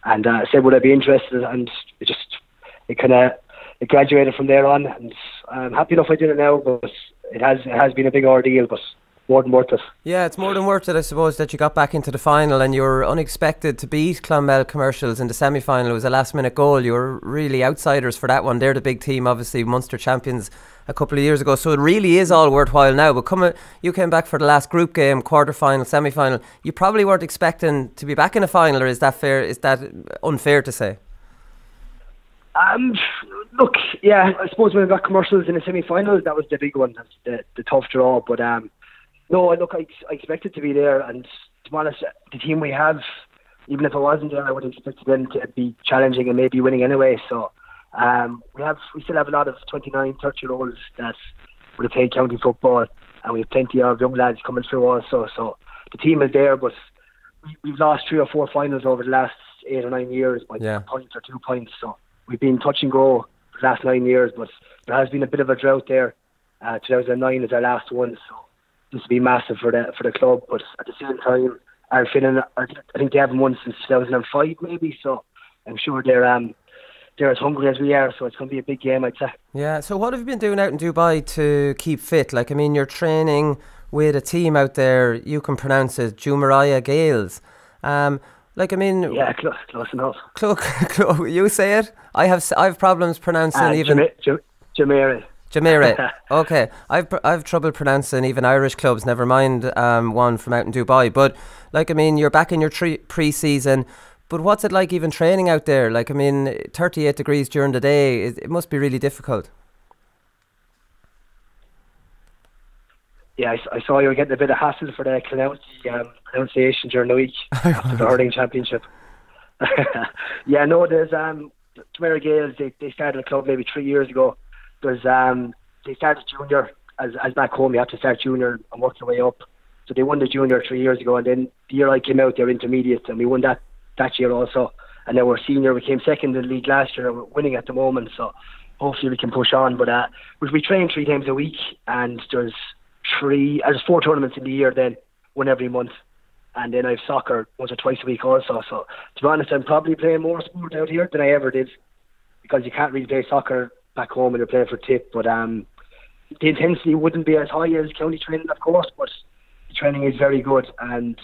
and said would I be interested, and it graduated from there on, and I'm happy enough I did it now, but it has been a big ordeal, but more than worth it. Yeah, it's more than worth it, I suppose, that you got back into the final and you were unexpected to beat Clonmel Commercials in the semi-final. It was a last-minute goal. You were really outsiders for that one. They're the big team, obviously, Munster champions a couple of years ago. So it really is all worthwhile now. But you came back for the last group game, quarter-final, semi-final. You probably weren't expecting to be back in a final, or is that fair? Is that unfair to say? Look, yeah, I suppose when we got Commercials in the semi-final, that was the big one. That's the tough draw. But no, look, I expected to be there, and to be honest, the team we have, even if I wasn't there, I would have expected them to be challenging and maybe winning anyway. So we still have a lot of 29, 30-year-olds that would have played county football, and we have plenty of young lads coming through also. So the team is there, but we've lost 3 or 4 finals over the last 8 or 9 years by 1 point or 2 points. So we've been touch and go for the last 9 years, but there has been a bit of a drought there. 2009 is our last one, so this will be massive for the club. But at the same time, I think they haven't won since 2005 maybe, so I'm sure they're as hungry as we are, so it's going to be a big game, I'd say. Yeah, so what have you been doing out in Dubai to keep fit? Like, I mean, you're training with a team out there, you can pronounce it, Jumeirah Gales. Like, I mean... Yeah, close enough. You say it? I have problems pronouncing even... Jumeirah. Okay. I've trouble pronouncing even Irish clubs, never mind one from out in Dubai. But, like, I mean, you're back in your pre-season, but what's it like even training out there? Like, I mean, 38 degrees during the day, it must be really difficult. Yeah, I saw you were getting a bit of hassle for the pronunciation during the week after the Hurling Championship. Yeah, no, there's Tipperary Gales, they started a club maybe 3 years ago. They started junior, as back home you have to start junior and work your way up. So they won the junior 3 years ago, and then the year I came out they were intermediate, and we won that year also. And then we're senior, we came second in the league last year, and we're winning at the moment, so hopefully we can push on. But we train 3 times a week, and there's 4 tournaments in the year, then 1 every month, and then I have soccer once or twice a week also. So to be honest, I'm probably playing more sport out here than I ever did, because you can't really play soccer back home when you're playing for Tip. But the intensity wouldn't be as high as county training, of course, but the training is very good, and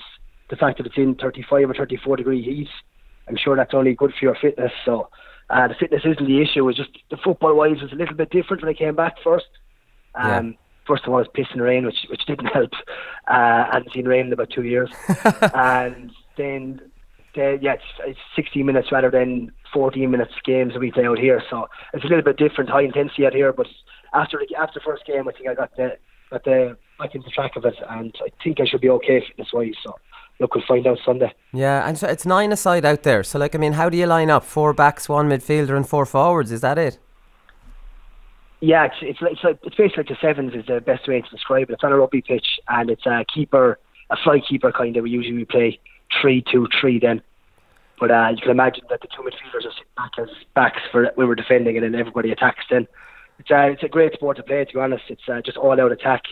the fact that it's in 35 or 34 degree heat, I'm sure that's only good for your fitness. So the fitness isn't the issue, it's just the football wise was a little bit different when I came back first. First of all, it was pissing rain, which didn't help. I hadn't seen rain in about 2 years. And then, it's 16 minutes rather than 14 minutes games that we play out here. So it's a little bit different, high intensity out here. But after the first game, I think I got back into track of it, and I think I should be okay fitness-wise. So look, we'll find out Sunday. Yeah, and so it's 9-a-side out there. So, like, I mean, how do you line up? 4 backs, 1 midfielder and 4 forwards, is that it? Yeah, it's basically like the sevens is the best way to describe it. It's on a rugby pitch, and it's a fly keeper kind of. We usually play 3-2-3 then. But you can imagine that the 2 midfielders are sitting back as backs for when we're defending, and then everybody attacks then. It's a great sport to play, to be honest. It's just all-out attack.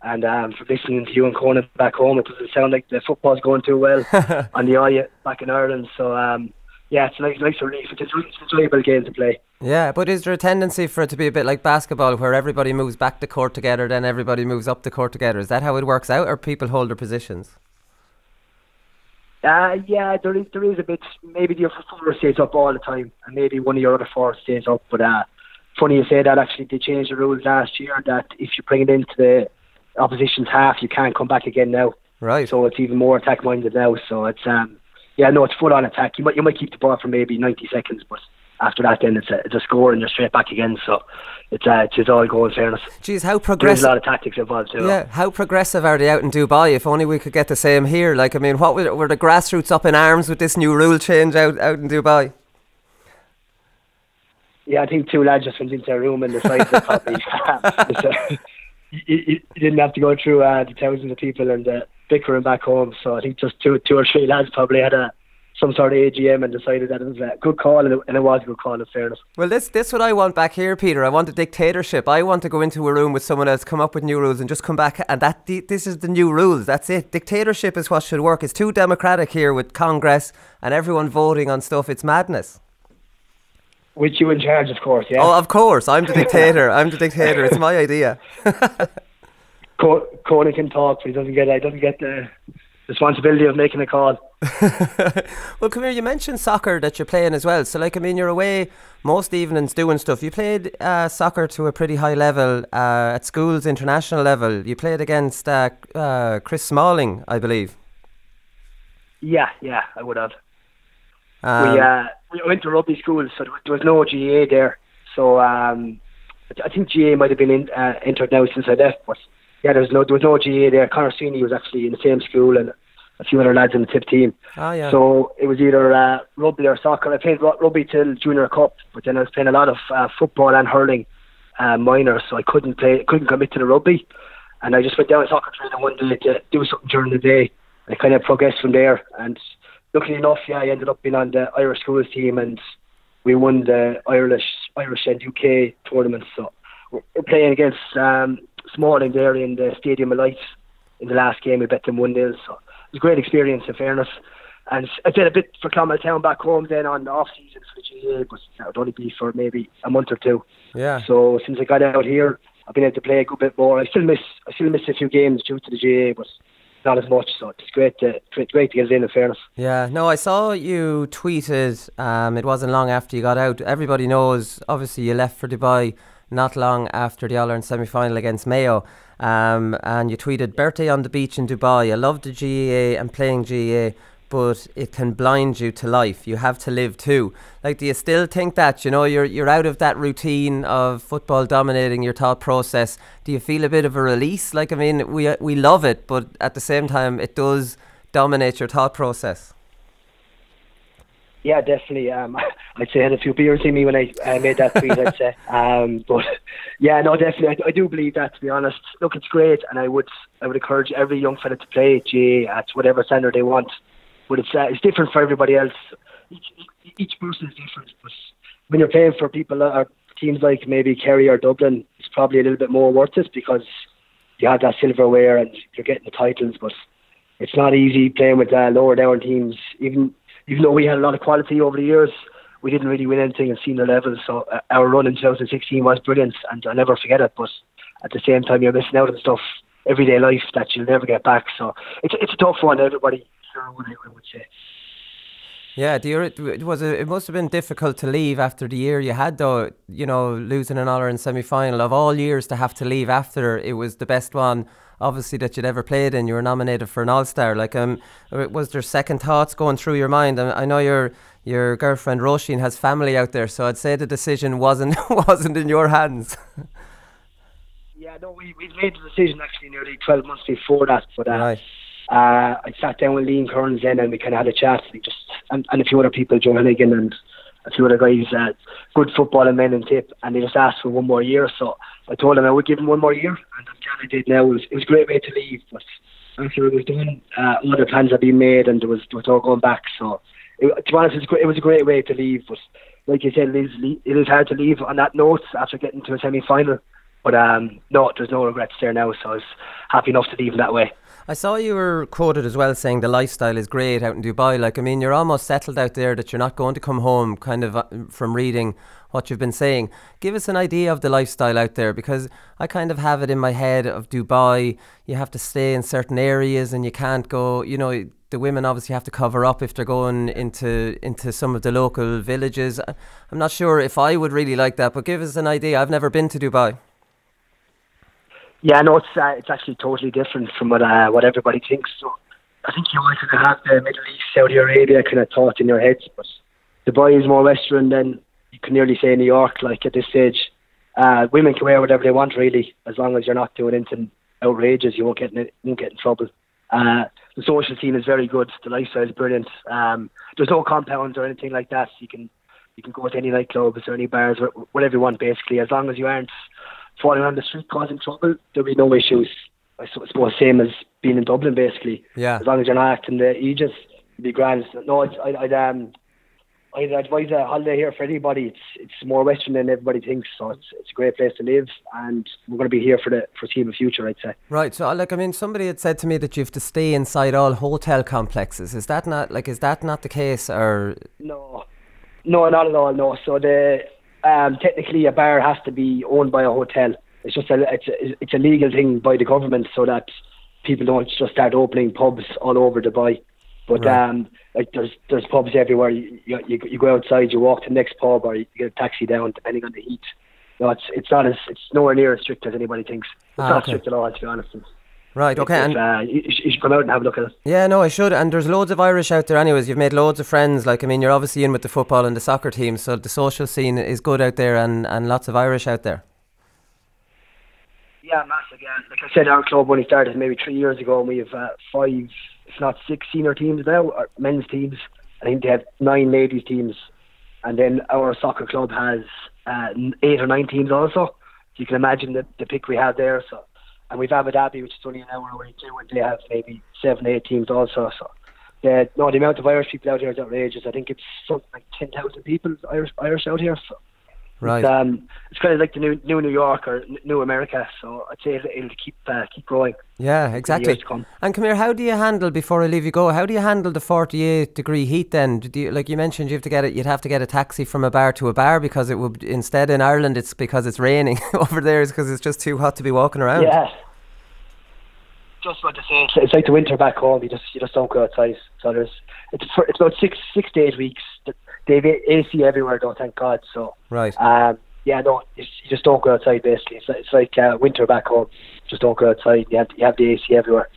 And from listening to you and Conán back home, it doesn't sound like the football's going too well on the eye back in Ireland. So, it's a nice relief. It's an enjoyable game to play. Yeah, but is there a tendency for it to be a bit like basketball, where everybody moves back the court together, then everybody moves up the court together? Is that how it works out, or people hold their positions? There is a bit. Maybe your forward stays up all the time, and maybe one of your other forwards stays up. But funny you say that, actually, they changed the rules last year that if you bring it into the opposition's half, you can't come back again now. Right. So it's even more attack-minded now. So it's it's full-on attack. You might keep the ball for maybe 90 seconds, but after that, then it's a score and you're straight back again. So it's all go, in fairness. Jeez, how progressive! There's a lot of tactics involved too. Yeah, how progressive are they out in Dubai? If only we could get the same here. Like, I mean, what were the grassroots up in arms with this new rule change out in Dubai? Yeah, I think 2 lads just went into a room and decided probably. You didn't have to go through the thousands of people and bickering back home. So I think just 2 or 3 lads probably had some sort of AGM and decided that it was a good call, and it was a good call, in fairness. Well, this what I want back here, Peter. I want a dictatorship. I want to go into a room with someone else, come up with new rules, and just come back, and this is the new rules. That's it. Dictatorship is what should work. It's too democratic here with Congress and everyone voting on stuff. It's madness. With you in charge, of course, yeah? Oh, of course. I'm the dictator. It's my idea. Conán can talk, but he doesn't get the responsibility of making a call. Well, come here, you mentioned soccer that you're playing as well. So, like, I mean, you're away most evenings doing stuff. You played soccer to a pretty high level at school's international level. You played against Chris Smalling, I believe. Yeah, I would have. We went to rugby school, so there was no GAA there. So I think GAA might have been entered now since I left, but yeah, there was no GAA there. Conor Sweeney was actually in the same school, and a few other lads in the tip team. Oh, yeah. So it was either rugby or soccer. I played rugby till junior cup, but then I was playing a lot of football and hurling minor, so I couldn't commit to the rugby. And I just went down to soccer training one day to do something during the day. I kind of progressed from there, and luckily enough, I ended up being on the Irish schools team, and we won the Irish and UK tournament. So we're playing against Smalling there in the Stadium of Light. In the last game, we bet them 1-0. So it was a great experience, in fairness. And I did a bit for Clonmel Town back home then on the off season for the GAA, but that would only be for maybe a month or two. Yeah. So since I got out here, I've been able to play a good bit more. I still miss a few games due to the GAA, but not as much. So it's great to get it in fairness. Yeah. No, I saw you tweeted. It wasn't long after you got out. Everybody knows. Obviously, you left for Dubai not long after the All-Ireland semi-final against Mayo. And you tweeted, "Birthday on the beach in Dubai. I love the GAA and playing GAA, but it can blind you to life. You have to live too." Like, do you still think that, you're out of that routine of football dominating your thought process? Do you feel a bit of a release? Like, I mean, we love it, but at the same time, it does dominate your thought process. Yeah, definitely. I'd say I had a few beers in me when I made that tweet, I'd say. But yeah, no, definitely. I do believe that, to be honest. Look, it's great, and I would encourage every young fella to play GAA at whatever standard they want. But it's different for everybody else. Each person is different. But when you're playing for people or teams like maybe Kerry or Dublin, it's probably a little bit more worth it because you have that silverware and you're getting the titles. But it's not easy playing with lower down teams. Even though we had a lot of quality over the years, we didn't really win anything in senior levels. So our run in 2016 was brilliant, and I'll never forget it. But at the same time, you're missing out on stuff, everyday life that you'll never get back. So it's a tough one, everybody. I would say. Yeah, it must have been difficult to leave after the year you had, though. Losing an All-Ireland semi-final of all years to have to leave after it was the best one, obviously, that you'd ever played in. You were nominated for an All-Star. Like, was there second thoughts going through your mind? I know your girlfriend Roisin has family out there, so I'd say the decision wasn't in your hands. Yeah, no, we made the decision actually nearly 12 months before that, but right. I sat down with Liam Kearns then, and we kind of had a chat. And a few other people, Joe Hennigan and a few other guys, good football and men in Tip, and they just asked for one more year. So I told them I would give him one more year, and I'm glad I did now. It was a great way to leave, but after it was done, other plans had been made, and there was all going back. So to be honest, it was a great way to leave. But like you said, it is hard to leave on that note after getting to a semi-final. But no, there's no regrets there now, so I was happy enough to leave that way. I saw you were quoted as well saying the lifestyle is great out in Dubai. Like, I mean, you're almost settled out there, that you're not going to come home, kind of from reading what you've been saying. Give us an idea of the lifestyle out there, because I kind of have it in my head of Dubai. You have to stay in certain areas and you can't go, the women obviously have to cover up if they're going into some of the local villages. I'm not sure if I would really like that, but give us an idea. I've never been to Dubai. Yeah, no, it's actually totally different from what everybody thinks. So I think you always kind of have the Middle East, Saudi Arabia kind of thought in your heads, but Dubai is more Western than you can nearly say New York. Like, at this stage, women can wear whatever they want, really, as long as you're not doing anything outrageous. You won't get in trouble. The social scene is very good. The lifestyle is brilliant. There's no compounds or anything like that. You can go to any nightclubs or any bars, whatever you want, basically, as long as you aren't falling on the street causing trouble. There'll be no issues. I suppose same as being in Dublin, basically. Yeah. As long as you're not acting the aegis, it'll be grand. No, I'd advise a holiday here for anybody. It's more Western than everybody thinks, so it's a great place to live, and we're going to be here for the foreseeable future, I'd say. Right. So, somebody had said to me that you have to stay inside all hotel complexes. Is that not the case, or? No, not at all. No. So technically, a bar has to be owned by a hotel. it's just it's a legal thing by the government, so that people don't just start opening pubs all over Dubai. But like there's pubs everywhere. You go outside, you walk to the next pub, or you get a taxi down, depending on the heat. No, it's nowhere near as strict as anybody thinks. It's not strict at all, to be honest. Right, okay. And you should come out and have a look at it. Yeah, no, I should. And there's loads of Irish out there anyways. You've made loads of friends. Like, I mean, you're obviously in with the football and the soccer team, so the social scene is good out there, and lots of Irish out there. Yeah, massive, yeah. Like I said, our club only started maybe 3 years ago, and we have 5, if not 6 senior teams now, or men's teams. I think they have 9 ladies teams. And then our soccer club has 8 or 9 teams also. So you can imagine the pick we have there. So, and we've Abu Dhabi, which is only an hour away too, and they have maybe 7 or 8 teams also. So the amount of Irish people out here is outrageous. I think it's something like 10,000 people Irish out here. So right. It's kind of like the new New York or new America. So I'd say it'll keep growing. Yeah, exactly. And come here, how do you handle, before I leave you go, how do you handle the 48-degree heat then? Like you mentioned, you'd have to get a taxi from a bar to a bar, because it would, instead in Ireland it's because it's raining. Over there it's because it's just too hot to be walking around. Yeah. Just what to say. It's like the winter back home. You just don't go outside. So it's about 6 to 8 weeks. They have AC everywhere though, thank God. So right. Yeah, no, you just don't go outside. Basically, it's like winter back home. Just don't go outside. You have the AC everywhere.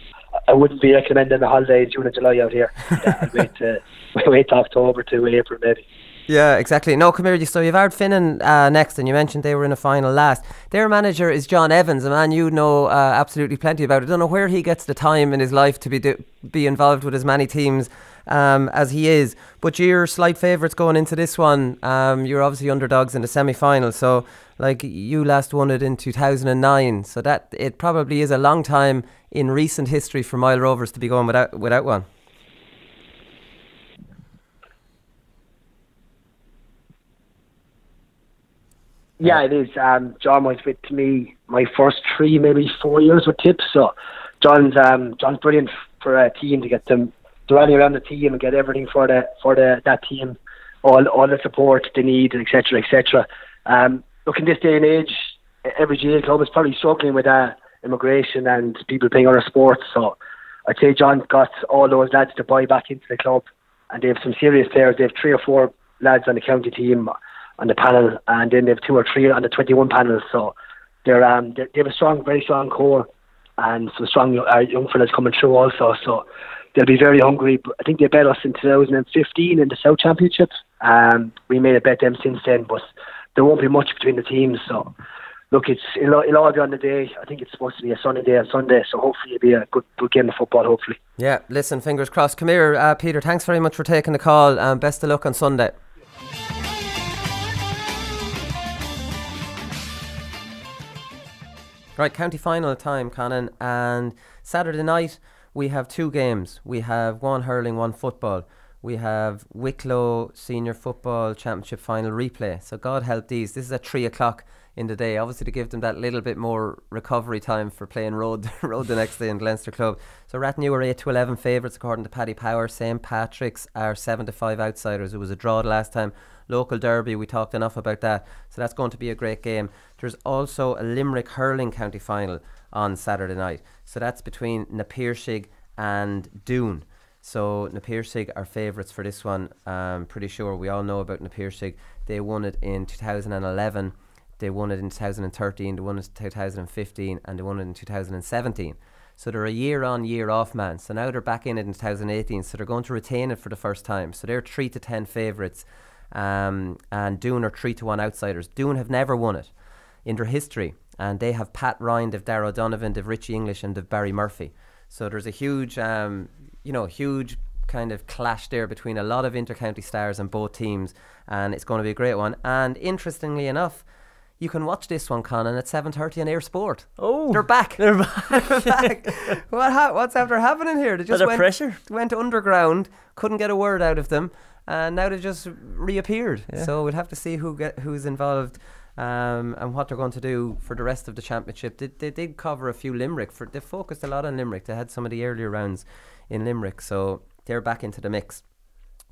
I wouldn't be recommending a holiday in June and July out here. I'd wait to October to April maybe. Yeah, exactly. No, come here. So you've Ardfinnan next, and you mentioned they were in a final last. Their manager is John Evans, a man you know absolutely plenty about. I don't know where he gets the time in his life to be involved with as many teams as he is. But you're slight favourites going into this one. You're obviously underdogs in the semi-final. So, like, you last won it in 2009. So that it probably is a long time in recent history for Mile Rovers to be going without one. Yeah, it is. John was with me my first 3, maybe 4 years with Tips. So John's brilliant for a team, to get them rally around the team and get everything for that team, all the support they need, etc., etc. Look, in this day and age, every GAA club is probably struggling with immigration and people playing other sports. So I'd say John got all those lads to buy back into the club, and they have some serious players. They have 3 or 4 lads on the county team on the panel, and then they have 2 or 3 on the 21 panel. So they have a very strong core, and some strong young fellas coming through also. So they'll be very hungry. But I think they bet us in 2015 in the South Championship. We made a bet them since then, but there won't be much between the teams. So look, it'll all be on the day. I think it's supposed to be a sunny day on Sunday, so hopefully it'll be a good game of football, hopefully. Yeah, listen, fingers crossed. Come here, Peter, thanks very much for taking the call, and best of luck on Sunday. Right, county final time, Conán, and Saturday night we have 2 games. We have one hurling, one football. We have Wicklow Senior Football Championship final replay. So God help these. This is at 3 o'clock in the day, obviously to give them that little bit more recovery time for playing road the next day in Leinster Club. So Rathnew are 8 to 11 favourites according to Paddy Power. St Patrick's are 7 to 5 outsiders. It was a draw the last time. Local derby, we talked enough about that, so that's going to be a great game. There's also a Limerick hurling county final on Saturday night, so that's between Na Piarsaigh and Doon. So Na Piarsaigh are favourites for this one. Pretty sure we all know about Na Piarsaigh. They won it in 2011, they won it in 2013, they won it in 2015, and they won it in 2017. So they're a year on, year off man. So now they're back in it in 2018, so they're going to retain it for the first time. So they're 3 to 10 favourites. And Doon are 3 to 1 outsiders. Doon have never won it in their history, and they have Pat Ryan, they've Darragh Donovan, they've Richie English, and they've Barry Murphy. So there's a huge huge kind of clash there between a lot of inter-county stars and both teams, and it's going to be a great one. And interestingly enough, you can watch this one, Conán, at 7:30 on Air Sport. Oh, they're back. They're back. What's after happening here? They just went underground, couldn't get a word out of them, and now they just reappeared. Yeah. So we'll have to see who's involved and what they're going to do for the rest of the championship. They did cover a few Limerick. They focused a lot on Limerick. They had some of the earlier rounds in Limerick, so they're back into the mix.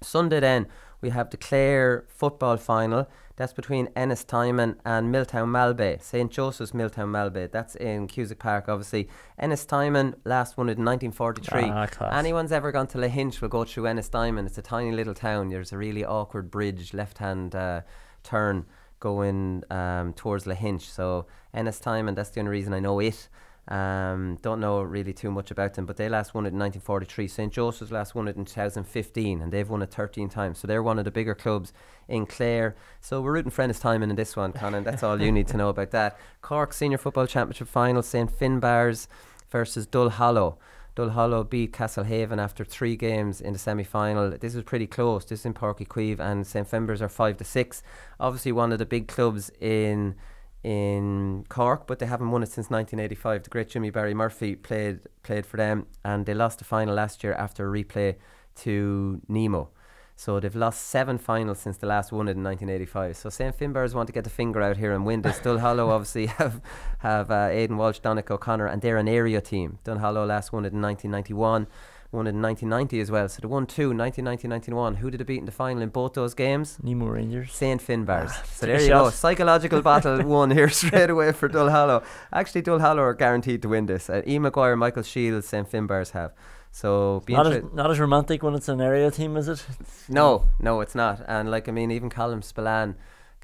Sunday then, we have the Clare football final. That's between Ennistimon and Milltown Malbay. St. Joseph's Milltown Malbay. That's in Cusack Park, obviously. Ennistimon last won it in 1943. Anyone's ever gone to Lahinch will go through Ennistimon. It's a tiny little town. There's a really awkward bridge, left-hand turn going towards Lahinch. So Ennistimon, that's the only reason I know it. Don't know really too much about them, but they last won it in 1943. St. Joseph's last won it in 2015, and they've won it 13 times. So they're one of the bigger clubs in Clare. So we're rooting for Ennistimon in this one, Conán. That's all you need to know about that. Cork Senior Football Championship final, St. Finbarrs versus Dullhallow. Dullhallow beat Castlehaven after 3 games in the semi-final. This was pretty close. This is in Páirc Uí Chaoimh, and St. Finbarrs are 5-6. Obviously one of the big clubs in Cork, but they haven't won it since 1985. The great Jimmy Barry Murphy played for them, and they lost the final last year after a replay to Nemo. So they've lost 7 finals since the last one in 1985. So St. Finbarrs want to get the finger out here and win this. Dullhallow obviously have Aidan Walsh, Donnacha O'Connor, and they're an area team. Dullhallow last won it in 1991. Won it in 1990 as well. So they won 2, 1990-91. Who did they beat in the final in both those games? Nemo Rangers. St. Finbarrs. So there you go. Psychological battle won here straight away for Dullhallow. Actually, Dullhallow are guaranteed to win this. Ian Maguire, Michael Shields, St. Finbarrs have. So not as romantic when it's an area team, is it? No, it's not. And even Colm Spillane,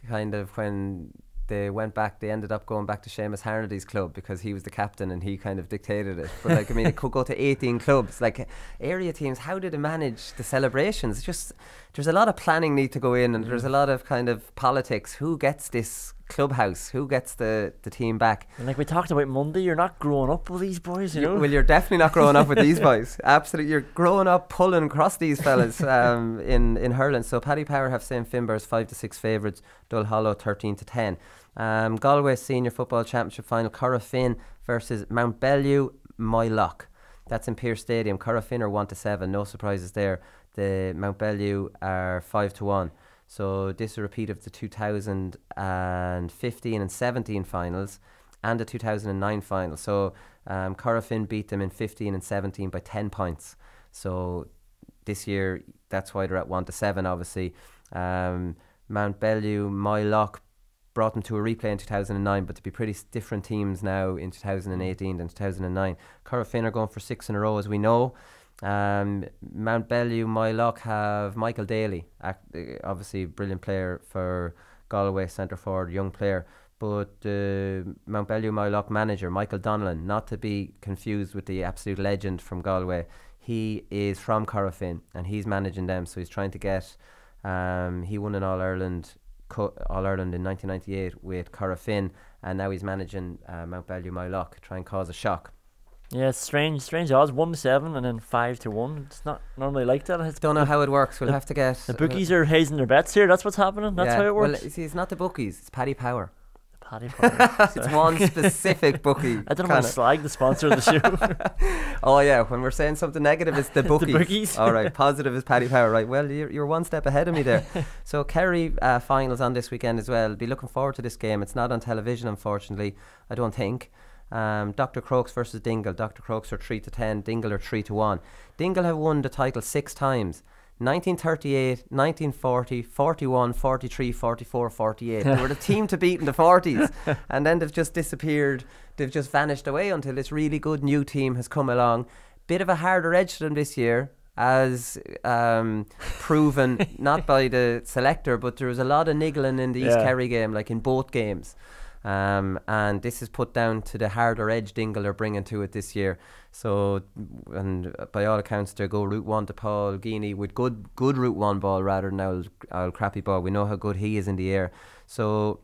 kind of when they went back, they ended up going back to Seamus Harnady's club because he was the captain and he kind of dictated it. But it could go to 18 clubs. Area teams, how do they manage the celebrations? It's just, there's a lot of planning need to go in, and there's a lot of kind of politics. Who gets this clubhouse? Who gets the team back? And we talked about Monday, you're not growing up with these boys, you know? Well, you're definitely not growing up with these boys. Absolutely, you're growing up pulling across these fellas in hurling. So Paddy Power have St. Finbarrs 5-6 favourites, Dullhallow 13-10. Galway Senior Football Championship final, Corofin versus Mount Bellew Moylock. That's in Pearse Stadium. Corofin are 1-7, no surprises there. The Mount Bellew are 5-1. So this is a repeat of the 2015 and 17 finals and the 2009 final. So Corofin beat them in 15 and 17 by 10 points. So this year, that's why they're at 1-7, obviously. Mount Bellew Moylock brought them to a replay in 2009, but to be pretty different teams now in 2018 than 2009. Corofin are going for 6 in a row, as we know. Mount Bellew Moylock have Michael Daly, obviously brilliant player for Galway, centre forward, young player. But Mount Bellew Moylock manager Michael Donnellan, not to be confused with the absolute legend from Galway, he is from Corofin and he's managing them. So he's trying to get, he won an All-Ireland in 1998 with Corofin, and now he's managing Mount Bellew Moylock, try and cause a shock. Yeah, it's strange odds, 1-7 and then 5-1. It's not normally like that. Don't know how it works. We'll have to get the bookies are hazing their bets here. That's what's happening. That's how it works. Well, see, it's not the bookies. It's Paddy Power. Paddy Power. It's one specific bookie. I don't want to slag the sponsor of the show. Oh yeah, when we're saying something negative, it's the bookies. The bookies. All right, positive is Paddy Power. Right. Well, you're one step ahead of me there. So Kerry finals on this weekend as well. Be looking forward to this game. It's not on television, unfortunately. I don't think. Dr. Crokes versus Dingle. Dr. Crokes are 3-10, Dingle are 3-1. Dingle have won the title 6 times. 1938, 1940, 41, 43, 44, 48. They were the team to beat in the 40s, and then they've just disappeared. They've just vanished away until this really good new team has come along. Bit of a harder edge to them this year, as proven not by the selector, but there was a lot of niggling in the East Kerry game, like in both games. And this is put down to the harder edge Dingle are bringing to it this year. So, and by all accounts, they go route 1 to Paul Geaney with good route 1 ball rather than our crappy ball. We know how good he is in the air. So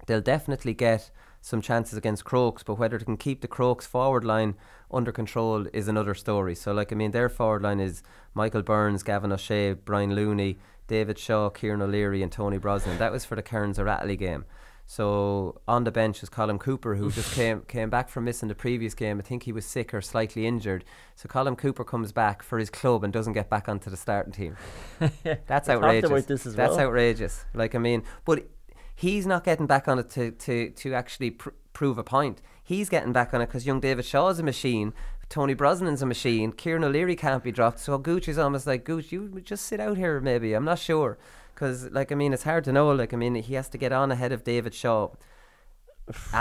they'll definitely get some chances against Crokes, but whether they can keep the Crokes forward line under control is another story. So their forward line is Michael Burns, Gavin O'Shea, Brian Looney, David Shaw, Kieran O'Leary and Tony Brosnan. That was for the Kearns-O'Rattley game. So on the bench is Colm Cooper, who just came back from missing the previous game. I think he was sick or slightly injured. So Colm Cooper comes back for his club and doesn't get back onto the starting team. That's outrageous. About this as That's well. outrageous. But he's not getting back on it to actually prove a point. He's getting back on it because young David Shaw is a machine. Tony Brosnan's a machine. Kieran O'Leary can't be dropped. So Gooch is almost like, Gooch, you would just sit out here maybe. I'm not sure. Because, like, I mean, it's hard to know. Like, I mean, he has to get on ahead of David Shaw.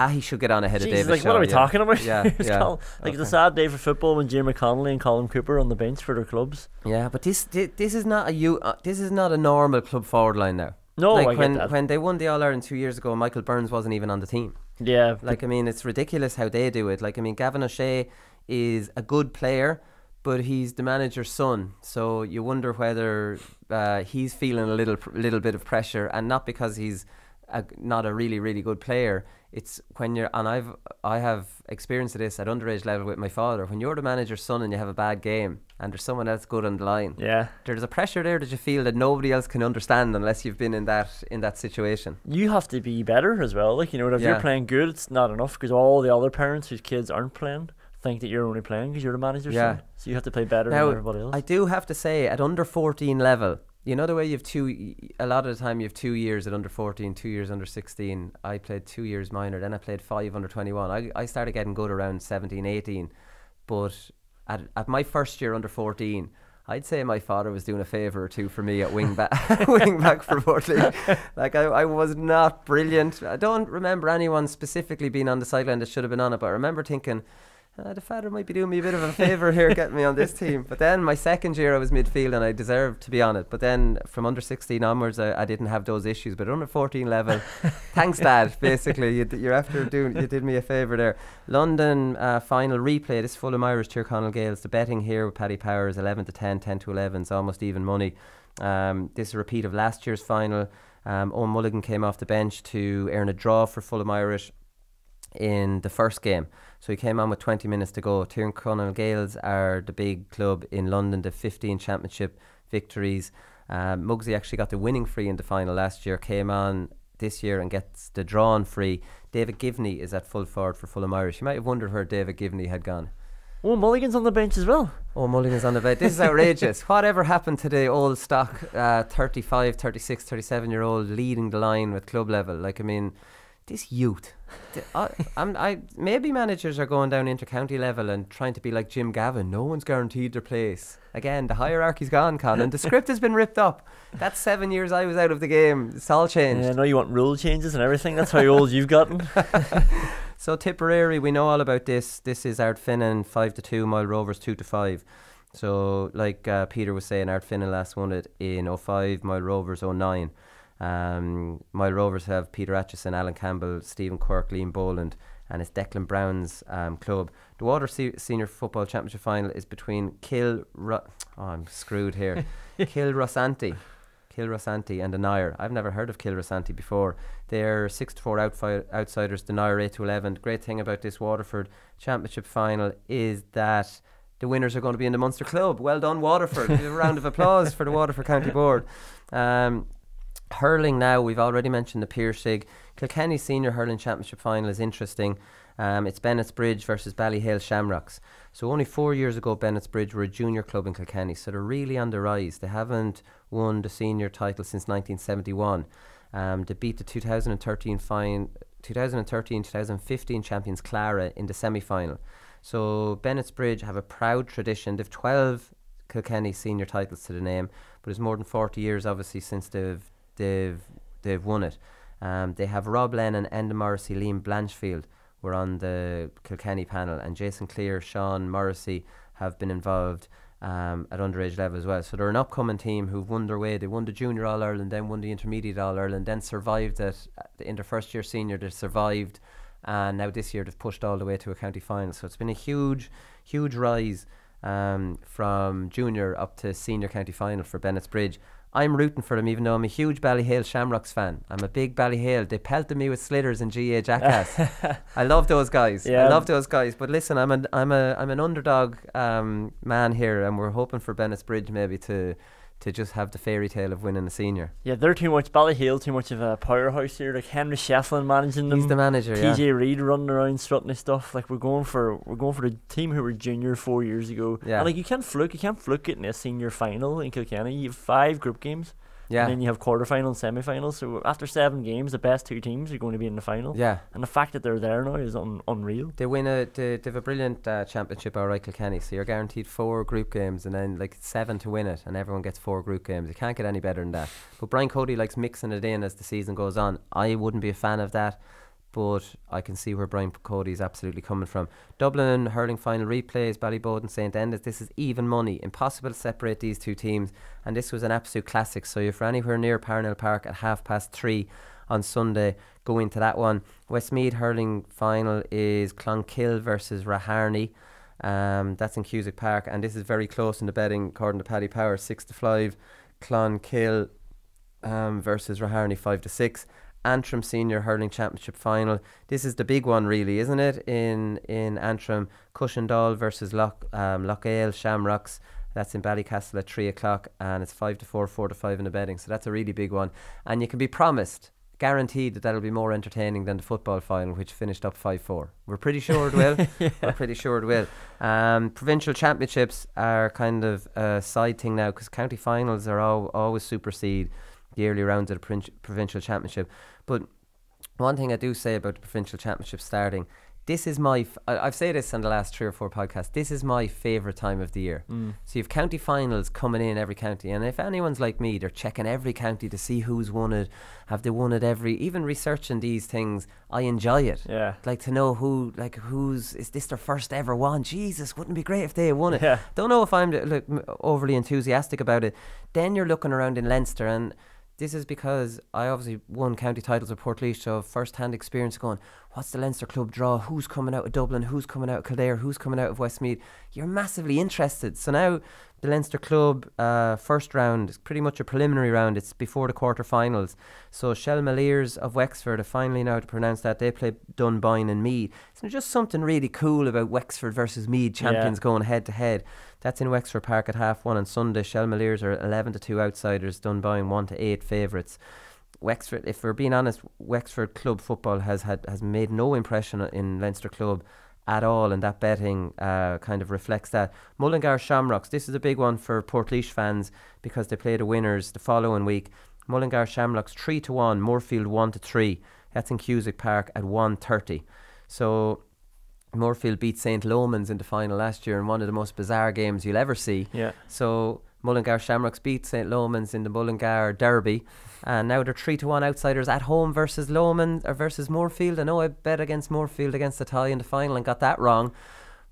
He should get on ahead of David like, Shaw. what are we talking about? Yeah, yeah. It's a sad day for football when Jay McConnelly and Colin Cooper are on the bench for their clubs. Yeah, but this is not this is not a normal club forward line now. No, like I get that. when they won the All Ireland 2 years ago, Michael Burns wasn't even on the team. Yeah, like, I mean, it's ridiculous how they do it. Like, I mean, Gavin O'Shea is a good player, but he's the manager's son, so you wonder whether he's feeling a little bit of pressure, and not because he's not a really, really good player. It's when you're, and I have experienced this at underage level with my father. When you're the manager's son and you have a bad game, and there's someone else good on the line, there's a pressure there that you feel that nobody else can understand unless you've been in that situation. You have to be better as well. Like, you know, if you're playing good, it's not enough, because all the other parents whose kids aren't playing think that you're only playing because you're the manager's son. So you have to play better than everybody else. I do have to say, at under 14 level, you know the way a lot of the time you have 2 years at under 14, 2 years under 16. I played 2 years minor, then I played 5 under 21. I started getting good around 17, 18. But at my first year under 14, I'd say my father was doing a favour or two for me at wing back for Hurling. Like, I was not brilliant. I don't remember anyone specifically being on the sideline that should have been on it, but I remember thinking, the father might be doing me a bit of a favour here, getting me on this team. But then my second year I was midfield and I deserved to be on it. But then from under 16 onwards I didn't have those issues. But under 14 level, thanks Dad, basically you did me a favour there. London final replay, this Fulham Irish Tyrconnell Gales. The betting here with Paddy Power is 11 to 10, 10 to 11. It's almost even money. This is a repeat of last year's final. Owen Mulligan came off the bench to earn a draw for Fulham Irish in the first game. So he came on with 20 minutes to go. Tyrconnell Gales are the big club in London, the 15 championship victories. Muggsy actually got the winning free in the final last year, came on this year and gets the drawn free. David Givney is at full forward for Fulham Irish. You might have wondered where David Givney had gone. Oh, Mulligan's on the bench as well. Oh, Mulligan's on the bench. This is outrageous. Whatever happened to the old stock 35, 36, 37 year old leading the line with club level? Like, I mean, this youth. Maybe managers are going down inter-county level and trying to be like Jim Gavin. No one's guaranteed their place. Again, the hierarchy's gone, Conán. The script has been ripped up. That's 7 years I was out of the game. It's all changed. Yeah, I know you want rule changes and everything. That's how old you've gotten. So Tipperary, we know all about this. This is Ardfinnan 5-2, Mile Rovers 2-5. So like Peter was saying, Ardfinnan last won it in 05, Mile Rovers 09. Mile Rovers have Peter Acheson, Alan Campbell, Stephen Quirk, Liam Boland, and it's Declan Brown's club. The Water Senior Football Championship final is between I'm screwed here. Kilrossanty and the Nair. I've never heard of Kilrossanty before. They're 6-4 outsiders. The Nair 8-11. The great thing about this Waterford Championship final is that the winners are going to be in the Munster Club. Well done, Waterford. A round of applause for the Waterford County Board. Hurling now, we've already mentioned the Piercig. Kilkenny Senior Hurling Championship final is interesting. It's Bennett's Bridge versus Ballyhale Shamrocks. So only 4 years ago Bennett's Bridge were a junior club in Kilkenny, so they're really on the rise. They haven't won the senior title since 1971. They beat the 2013-2015 champions Clara in the semi-final. So Bennett's Bridge have a proud tradition. They've 12 Kilkenny senior titles to the name, but it's more than 40 years obviously since they've won it. They have Rob Lennon, Enda Morrissey, Liam Blanchfield were on the Kilkenny panel, and Jason Clear, Sean Morrissey have been involved at underage level as well. So they're an upcoming team who've won their way. They won the Junior All-Ireland, then won the Intermediate All-Ireland, then survived it in their first year senior. They survived, and now this year they've pushed all the way to a county final. So it's been a huge rise from junior up to senior county final for Bennett's Bridge. I'm rooting for them, even though I'm a huge Ballyhale Shamrocks fan. I'm a big Ballyhale. They pelted me with sliders and GAA Jackass. I love those guys. Yeah. I love those guys. But listen, I'm an underdog man here, and we're hoping for Bennett's Bridge maybe to just have the fairy tale of winning a senior. Yeah, they're too much Ballyhale, too much of a powerhouse here. Like Henry Shefflin managing them. He's the manager. TJ Reid running around strutting his stuff. Like we're going for the team who were junior 4 years ago. Yeah. And like you can't fluke getting a senior final in Kilkenny. You have 5 group games. Yeah. And then you have quarterfinals, semi-finals. So after 7 games, the best 2 teams are going to be in the final. Yeah. And the fact that they're there now is unreal. They have a brilliant championship over Kilkenny, so you're guaranteed 4 group games and then like 7 to win it, and everyone gets 4 group games. You can't get any better than that. But Brian Cody likes mixing it in as the season goes on. I wouldn't be a fan of that, but I can see where Brian Cody is absolutely coming from. Dublin hurling final replays, Ballyboden St Enda's. This is even money. Impossible to separate these 2 teams, and this was an absolute classic. So if you're anywhere near Parnell Park at 3:30 on Sunday, go into that one. Westmeath hurling final is Clonkill versus Raharney. That's in Cusack Park, and this is very close in the betting according to Paddy Power. 6-5 Clonkill versus Raharney 5-6. Antrim Senior Hurling Championship final. This is the big one, really, isn't it? In Antrim, Cushendall versus Lochale Shamrocks. That's in Ballycastle at 3 o'clock, and it's 5-4, 4-5 in the betting. So that's a really big one, and you can be promised, guaranteed, that that'll be more entertaining than the football final, which finished up 5-4. We're pretty sure it will. Yeah. We're pretty sure it will. Provincial championships are kind of a side thing now, because county finals are always supersede the early rounds of the provincial championship. But one thing I do say about the provincial championship starting, this is I've said this on the last 3 or 4 podcasts, this is my favourite time of the year. So you've county finals coming in every county, and if anyone's like me, they're checking every county to see who's won it, have they won it even researching these things, I enjoy it. Yeah. Like to know is this their first ever one? Jesus, wouldn't it be great if they won it? Yeah. Don't know if I'm overly enthusiastic about it. Then you're looking around in Leinster, and this is because I obviously won county titles with Portlaoise, so first-hand experience going, what's the Leinster club draw? Who's coming out of Dublin? Who's coming out of Kildare? Who's coming out of Westmeath? You're massively interested. So now the Leinster club first round is pretty much a preliminary round. It's before the quarter-finals. So Shelmaliers of Wexford are finally now to pronounce that. They play Dunboyne and Meath. So there's just something really cool about Wexford versus Meath champions going head-to-head. That's in Wexford Park at 1:30 on Sunday. Shelmaliers are 11-2 outsiders. Dunboyne 1-8 favourites. Wexford, if we're being honest, Wexford club football has made no impression in Leinster club at all, and that betting kind of reflects that. Mullingar Shamrocks, this is a big one for Portlaoise fans because they play the winners the following week. Mullingar Shamrocks 3-1, Moorfield 1-3. That's in Cusack Park at 1:30. So Moorfield beat St Lomans in the final last year in one of the most bizarre games you'll ever see. Yeah. So Mullingar Shamrocks beat St Lomans in the Mullingar Derby, and now they're 3-1 outsiders at home versus Moorfield. I know I bet against Moorfield against the tie in the final and got that wrong,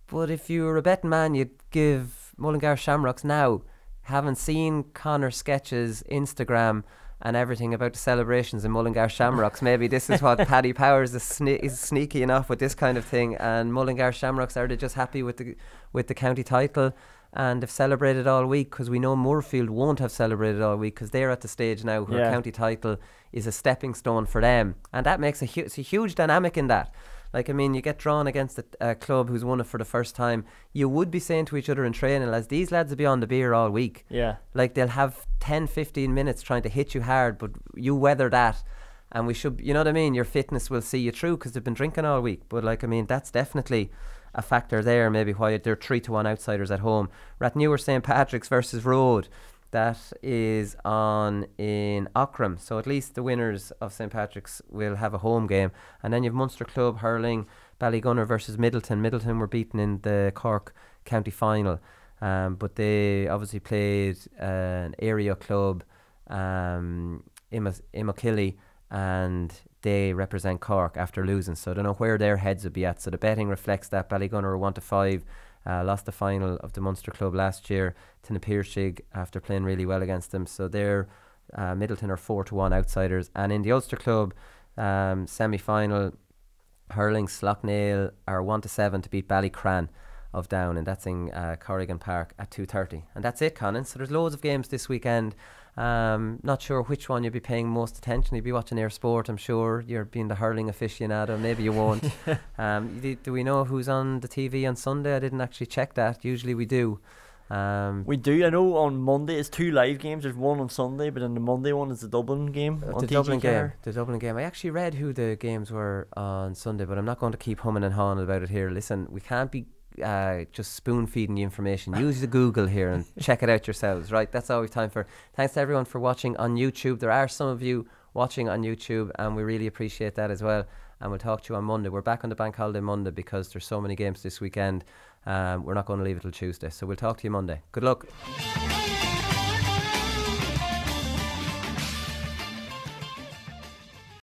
but if you were a betting man, you'd give Mullingar Shamrocks now. Haven't seen Connor's sketches, Instagram and everything about the celebrations in Mullingar Shamrocks. Maybe this is what Paddy Powers is sneaky enough with this kind of thing, and Mullingar Shamrocks, are they just happy with the county title and they've celebrated all week? Because we know Moorfield won't have celebrated all week because they're at the stage now where county title is a stepping stone for them, and that makes it's a huge dynamic in that. Like, I mean, you get drawn against a club who's won it for the first time, you would be saying to each other in training, lads, these lads will be on the beer all week. Yeah. Like, they'll have 10-15 minutes trying to hit you hard, but you weather that, and we should, you know what I mean, your fitness will see you through because they've been drinking all week. But like, I mean, that's definitely a factor there, maybe why they're 3-1 outsiders at home. Rathnewer St Patrick's versus Road, that is on in Ockram, so at least the winners of St Patrick's will have a home game. And then you've Munster Club Hurling Ballygunner versus Middleton. Middleton were beaten in the Cork county final, but they obviously played an area club, Imokilly, and they represent Cork after losing, so I don't know where their heads would be at. So the betting reflects that. Ballygunner were 1-5, lost the final of the Munster Club last year to Napiershig after playing really well against them. So they're Middleton are 4-1 outsiders. And in the Ulster Club semi-final, Hurling Sloughnale are 1-7 to beat Ballycran of Down, and that's in Corrigan Park at 2:30. And that's it, Conán. So there's loads of games this weekend. Not sure which one you'll be paying most attention. You'll be watching Air Sport, I'm sure. You're being the hurling aficionado. Maybe you won't. Do we know who's on the TV on Sunday? I didn't actually check that. Usually we do. We do. I know on Monday it's 2 live games. There's one on Sunday, but then the Monday one is the Dublin game. The Dublin game. I actually read who the games were on Sunday, but I'm not going to keep humming and hawing about it here. Listen, we can't be just spoon feeding you information. Use the Google here and check it out yourselves, right? That's all we've time for. Thanks to everyone for watching on YouTube. There are some of you watching on YouTube, and we really appreciate that as well. And we'll talk to you on Monday. We're back on the bank holiday Monday because there's so many games this weekend. We're not going to leave it till Tuesday, so we'll talk to you Monday. Good luck.